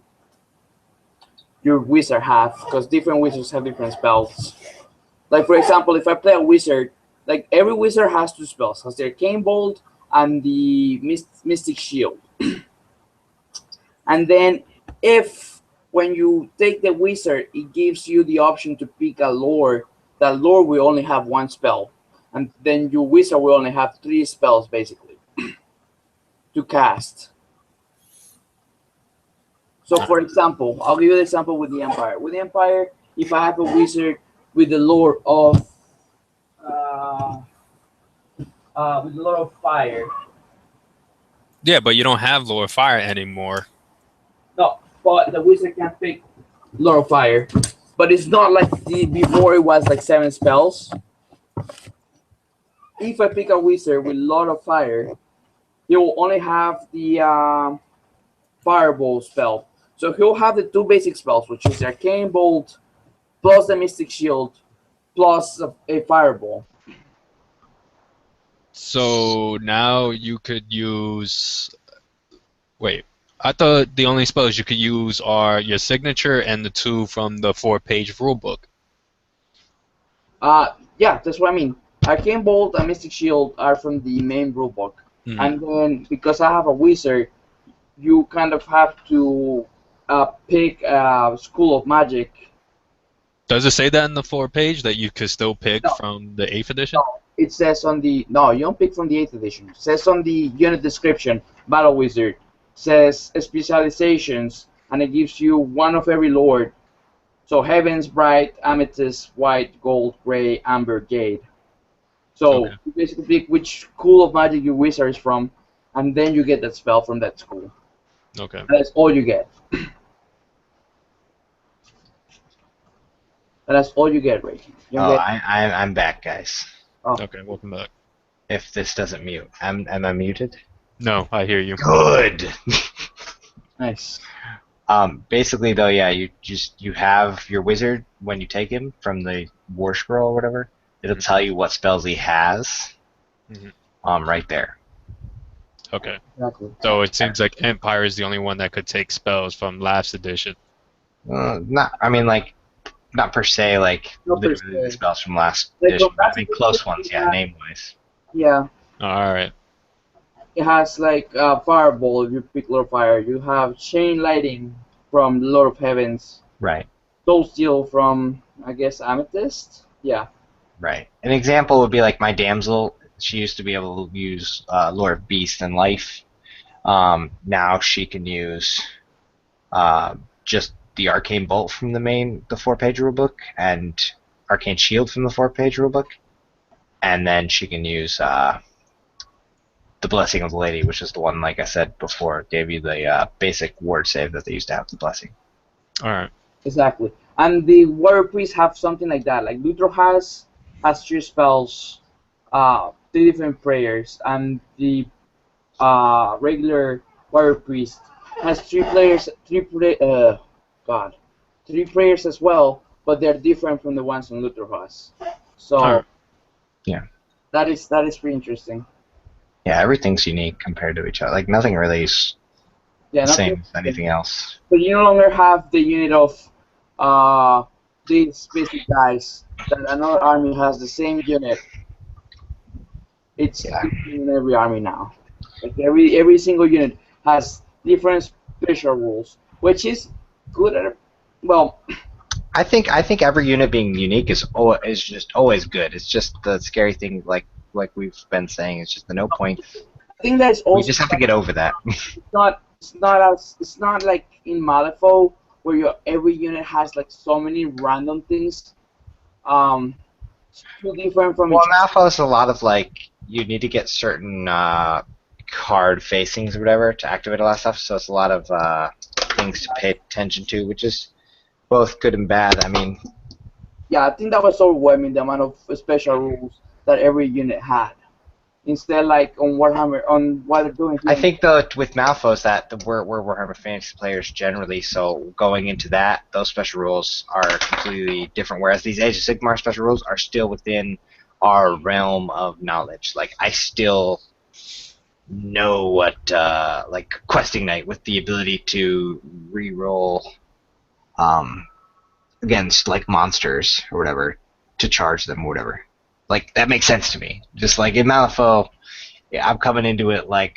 wizard have, because different wizards have different spells. Like for example, if I play a wizard, like every wizard has 2 spells, has the Arcane Bolt and the Mystic Shield. And then if when you take the wizard, it gives you the option to pick a lore. That lore will only have 1 spell, and then your wizard will only have 3 spells basically to cast. So for example, I'll give you an example with the Empire. With the Empire, if I have a wizard with the lore of fire. Yeah, but you don't have Lord Fire anymore. No, but the wizard can pick lore of fire. But it's not like before it was like 7 spells. If I pick a wizard with Lord of Fire, he will only have the Fireball spell. So he'll have the 2 basic spells, which is Arcane Bolt plus the Mystic Shield plus a Fireball. So now you could use. Wait, I thought the only spells you could use are your signature and the two from the 4-page rulebook. Yeah, that's what I mean. Arcane Bolt and Mystic Shield are from the main rulebook, Hmm. and then because I have a wizard, you kind of have to pick School of Magic. Does it say that in the 4-page that you could still pick No, from the 8th edition? no, it says on the no, you don't pick from the 8th edition. It says on the unit description, Battle Wizard says specializations, and it gives you one of every lord. So Heavens, Bright, Amethyst, White, Gold, Gray, Amber, Jade. So Okay. you basically pick which school of magic your wizard is from, and then you get that spell from that school. Okay. That's all you get. And that's all you get, Ray. You don't Oh, get. I'm back, guys. Oh, Okay. Welcome back. If this doesn't mute, am I muted? No, I hear you. Good. nice. Basically though, yeah, you have your wizard when you take him from the war scroll or whatever. It'll tell you what spells he has. Mhm. Right there. Okay. Exactly. So it seems like Empire is the only one that could take spells from last edition. I mean, like, not per se, like Not per literally the se. spells from last Like edition, from but I last mean close edition, ones, yeah, name wise. yeah. All right. It has like Fireball if you pick Lord of Fire. You have Chain Lighting from Lord of Heavens. Right. Soul Steel from I guess Amethyst. Yeah. Right. An example would be like my damsel. She used to be able to use Lord of Beast and Life. Now she can use just the Arcane Bolt from the 4-page rulebook, and Arcane Shield from the 4-page rulebook, and then she can use the Blessing of the Lady, which is the one, like I said before, gave you the basic ward save that they used to have, the Blessing. All right. Exactly. And the Warrior Priests have something like that. Like Luther has 3 spells, 3 different prayers, and the regular Warrior Priest has 3 players, God, 3 prayers as well, but they're different from the ones on Luther has. So All right. Yeah. that is pretty interesting. Yeah, everything's unique compared to each other. Like, nothing really is Yeah, the same nothing. as anything else. But you no longer have the unit of these basic guys that another army has the same unit. It's Yeah. different in every army now. Like every single unit has different special rules, which is good at well, I think every unit being unique is just always good. It's just the scary thing, like we've been saying, it's just the no point. I think that is We also just have to get over that. it's not like in Malifaux where every unit has like so many random things. It's too different from Well, each other. Malifaux is a lot of like you need to get certain card facings or whatever to activate a lot of stuff. So it's a lot of things to pay attention to, which is both good and bad. I mean, Yeah, I think that was overwhelming the amount of special rules that every unit had. Instead, like on Warhammer, on what they're doing here. I think though with Malifaux that we're Warhammer Fantasy players generally, so going into that, those special rules are completely different. Whereas these Age of Sigmar special rules are still within our realm of knowledge. Like I still know what like Questing Knight with the ability to re-roll against like monsters or whatever to charge them or whatever. Like that makes sense to me. Just like in Malifaux, yeah, I'm coming into it like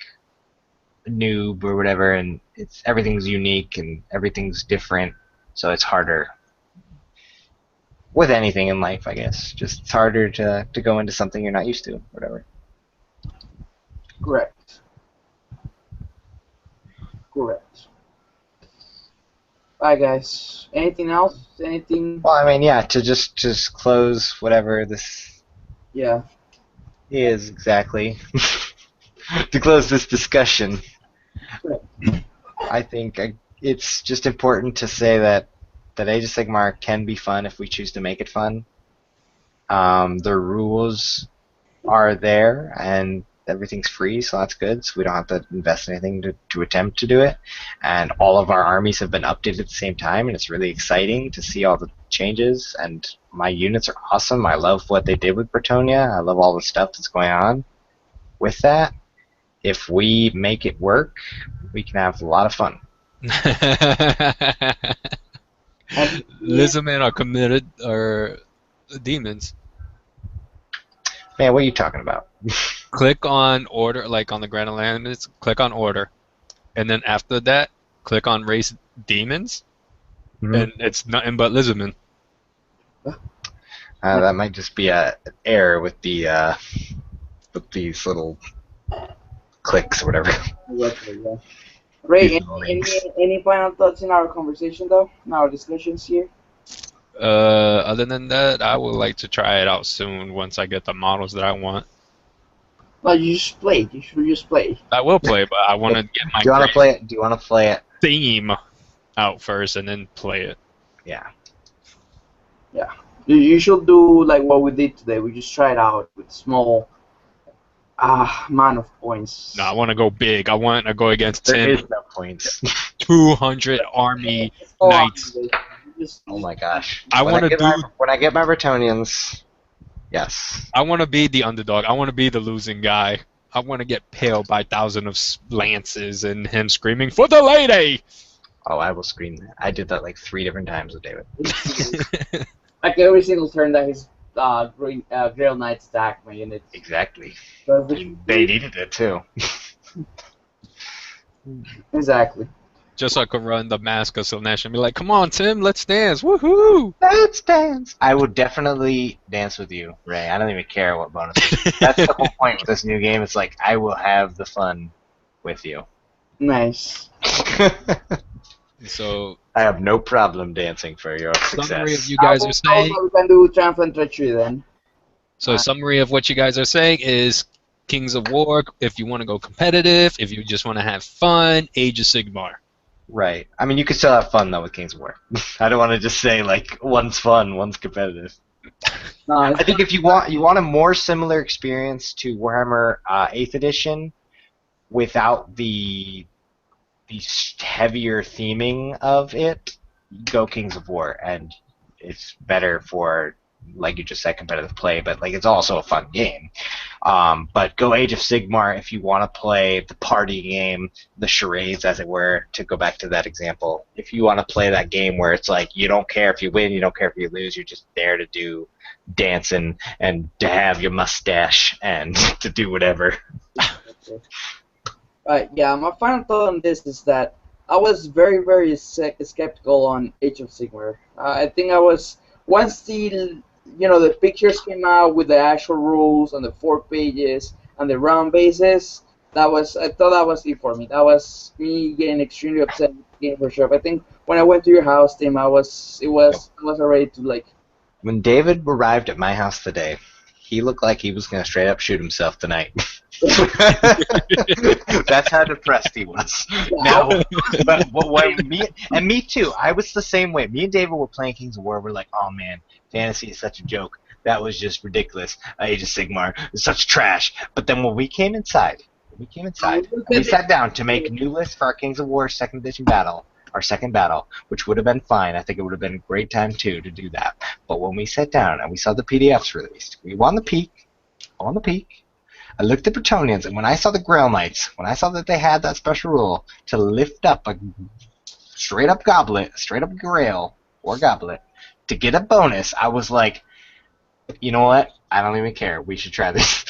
a noob or whatever, and everything's unique and everything's different, so it's harder with anything in life, I guess. Just it's harder to go into something you're not used to, whatever. Correct. Correct. Alright, guys. Anything else? Anything? Well, I mean, yeah, to just close whatever this Yeah. is exactly. To close this discussion, I think it's just important to say that Age of Sigmar can be fun if we choose to make it fun. The rules are there, and everything's free, so that's good. So we don't have to invest anything to attempt to do it. And all of our armies have been updated at the same time, and it's really exciting to see all the changes. And my units are awesome. I love what they did with Bretonia. I love all the stuff that's going on. with that, if we make it work, we can have a lot of fun. And Lizardmen are committed or demons. Man, what are you talking about? Click on order, like on the Grand Alliance, click on order. And then after that, click on race demons, and it's nothing but lizardmen. That might just be an error with these little clicks or whatever. Ray, These little links. any final thoughts in our conversation though? In our discussions here? Other than that, I would like to try it out soon once I get the models that I want. Well, you just played. You should just play. I will play, but I want to get my Do you want to play it? Do you want to play it? theme out first and then play it. Yeah. Yeah. You should do like what we did today. We just try it out with small amount of points. No, I want to go big. I want to go against There 10, is no points. 200 army Oh, knights. Oh my gosh. I When want to do. when I get my Bretonians, yes. I want to be the underdog. I want to be the losing guy. I want to get paled by thousands of lances and him screaming for the lady. Oh, I will scream that. I did that like 3 different times with David. Like every single turn that his Grail Knight stack my units. Exactly. So They needed it too. Exactly. Just so I could run the Mask of Slanesh and be like, "Come on, Tim, let's dance, woohoo!" Let's dance. I would definitely dance with you, Ray. I don't even care what bonus. That's the whole point with this new game. It's like I will have the fun with you. Nice. So, I have no problem dancing for your summary of success. you guys are saying. We can do Triumphant Treachery then. So, summary of what you guys are saying is Kings of War. If you want to go competitive, if you just want to have fun, Age of Sigmar. Right. I mean, you can still have fun though with Kings of War. I don't want to just say like one's fun, one's competitive. No, I think if you want a more similar experience to Warhammer 8th Edition without the heavier theming of it, go Kings of War, and it's better for, like you just said, competitive play, but like it's also a fun game. But go Age of Sigmar if you want to play the party game, the charades, as it were, to go back to that example. If you want to play that game where it's like you don't care if you win, you don't care if you lose, you're just there to do dancing and to have your mustache and to do whatever. yeah, my final thought on this is that I was very, very skeptical on Age of Sigmar. I think I was, once the pictures came out with the actual rules and the 4 pages and the round bases, I thought that was it for me. That was me getting extremely upset with the game for sure. I think when I went to your house, Tim, I was already to like. When David arrived at my house today, he looked like he was going to straight up shoot himself tonight. That's how depressed he was. Now, but when me too. I was the same way. Me and David were playing Kings of War. We're like, oh man, fantasy is such a joke. That was just ridiculous. Age of Sigmar is such trash. But then when we came inside, and we sat down to make new lists for our Kings of War second edition battle. Our second battle, which would have been fine. I think it would have been a great time too to do that. But when we sat down and we saw the PDFs released, we won the peak. I looked at Bretonians, and when I saw the Grail Knights, when I saw that they had that special rule to lift up a straight up Grail or Goblet to get a bonus, I was like, you know what? I don't even care. We should try this.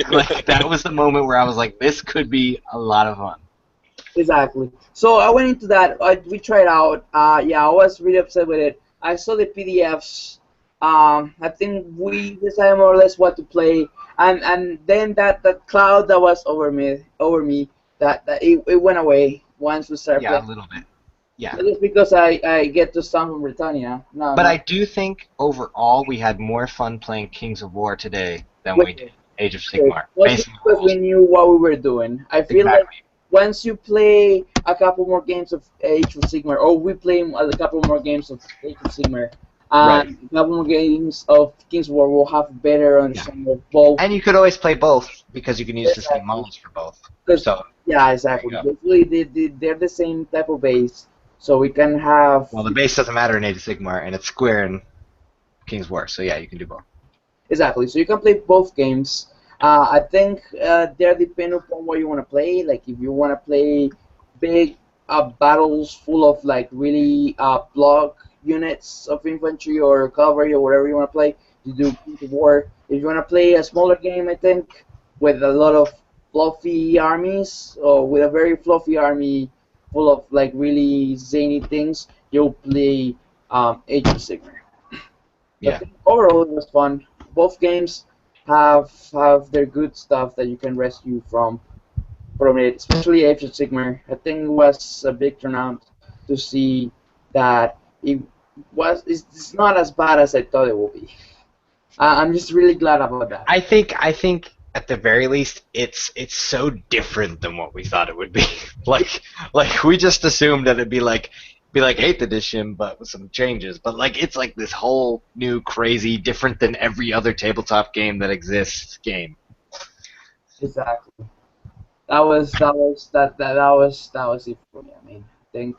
like that was the moment where I was like, this could be a lot of fun. Exactly. So I went into that. We tried out. Yeah, I was really upset with it. I saw the PDFs. I think we decided more or less what to play, and then that cloud that was over me, that it went away once we started playing. Yeah, a little bit. Yeah. Just because I get to stand from Britannia. No, but no. I do think overall we had more fun playing Kings of War today than we did Age of Sigmar. Because we knew what we were doing. I feel like once you play a couple more games of Age of Sigmar, or we play a couple more games of Age of Sigmar, and a couple more games of Kings of War, we'll have better understanding of both. And you could always play both because you can use the same models for both. So yeah, exactly. They're the same type of base, so we can have. Well, the base doesn't matter in Age of Sigmar, and it's square in Kings of War. So yeah, you can do both. Exactly. So you can play both games. I think they're depending upon what you want to play. Like if you want to play big battles full of like really block units of infantry or cavalry or whatever you want to play, you do Kings of War. If you want to play a smaller game, I think with a lot of fluffy armies or with a very fluffy army full of like really zany things, you'll play Age of Sigmar. I Yeah. think overall it was fun. Both games have their good stuff that you can rescue from it, especially Age of Sigmar. I think it was a big turnout to see that it's not as bad as I thought it would be. I'm just really glad about that. I think at the very least it's so different than what we thought it would be. like we just assumed that it'd be like 8th edition but with some changes. But like it's like this whole new crazy different than every other tabletop game that exists game. Exactly. That was it for me. I mean, I think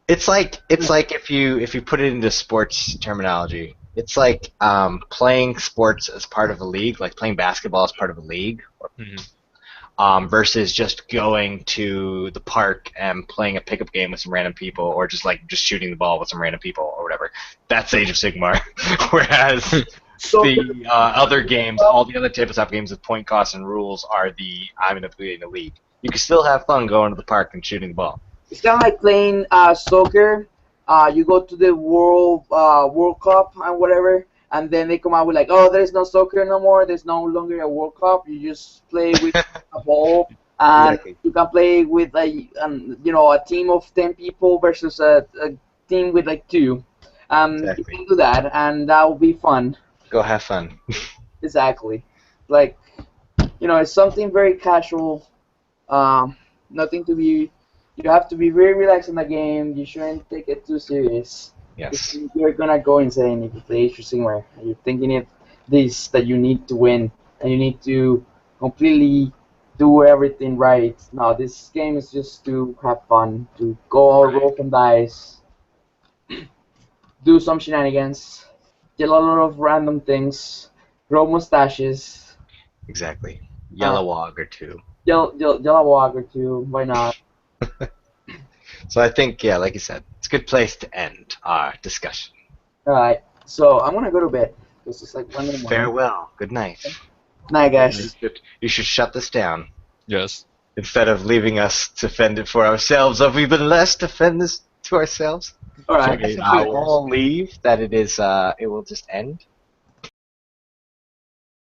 It's like if you put it into sports terminology, it's like playing sports as part of a league, like playing basketball as part of a league, Mhm. versus just going to the park and playing a pickup game with some random people, or just shooting the ball with some random people or whatever. That's Age of Sigmar. Whereas so. the other games, all the other tabletop games with point costs and rules, are the I'm going to play in a league. You can still have fun going to the park and shooting the ball. It's kind of like playing soccer. You go to the World Cup and whatever, and then they come out with like, oh, there's no soccer no more. There's no longer a World Cup. You just play with a ball, and Exactly. you can play with a team of 10 people versus a team with like two. You Exactly. can do that, and that will be fun. Go have fun. Exactly. Like it's something very casual. Nothing to be. You have to be very relaxed in the game. You shouldn't take it too serious. Yes. Because you're gonna go insane if you play Age of Sigmar. You're thinking that you need to win and you need to completely do everything right. No, this game is just to have fun, to go Right. roll some dice, do some shenanigans, get a lot of random things, grow mustaches, Exactly. uh, Yellow Wog or two. yell a walk or two. Why not? So I think, yeah, like you said, it's a good place to end our discussion. All right. So I'm gonna go to bed because it's like 1 in the morning. Farewell. Good night. Night, You guys. should shut this down Yes. instead of leaving us to fend it for ourselves. Have we been less to fend this to ourselves? All So right. we 8 should hours. all leave. That it will just end.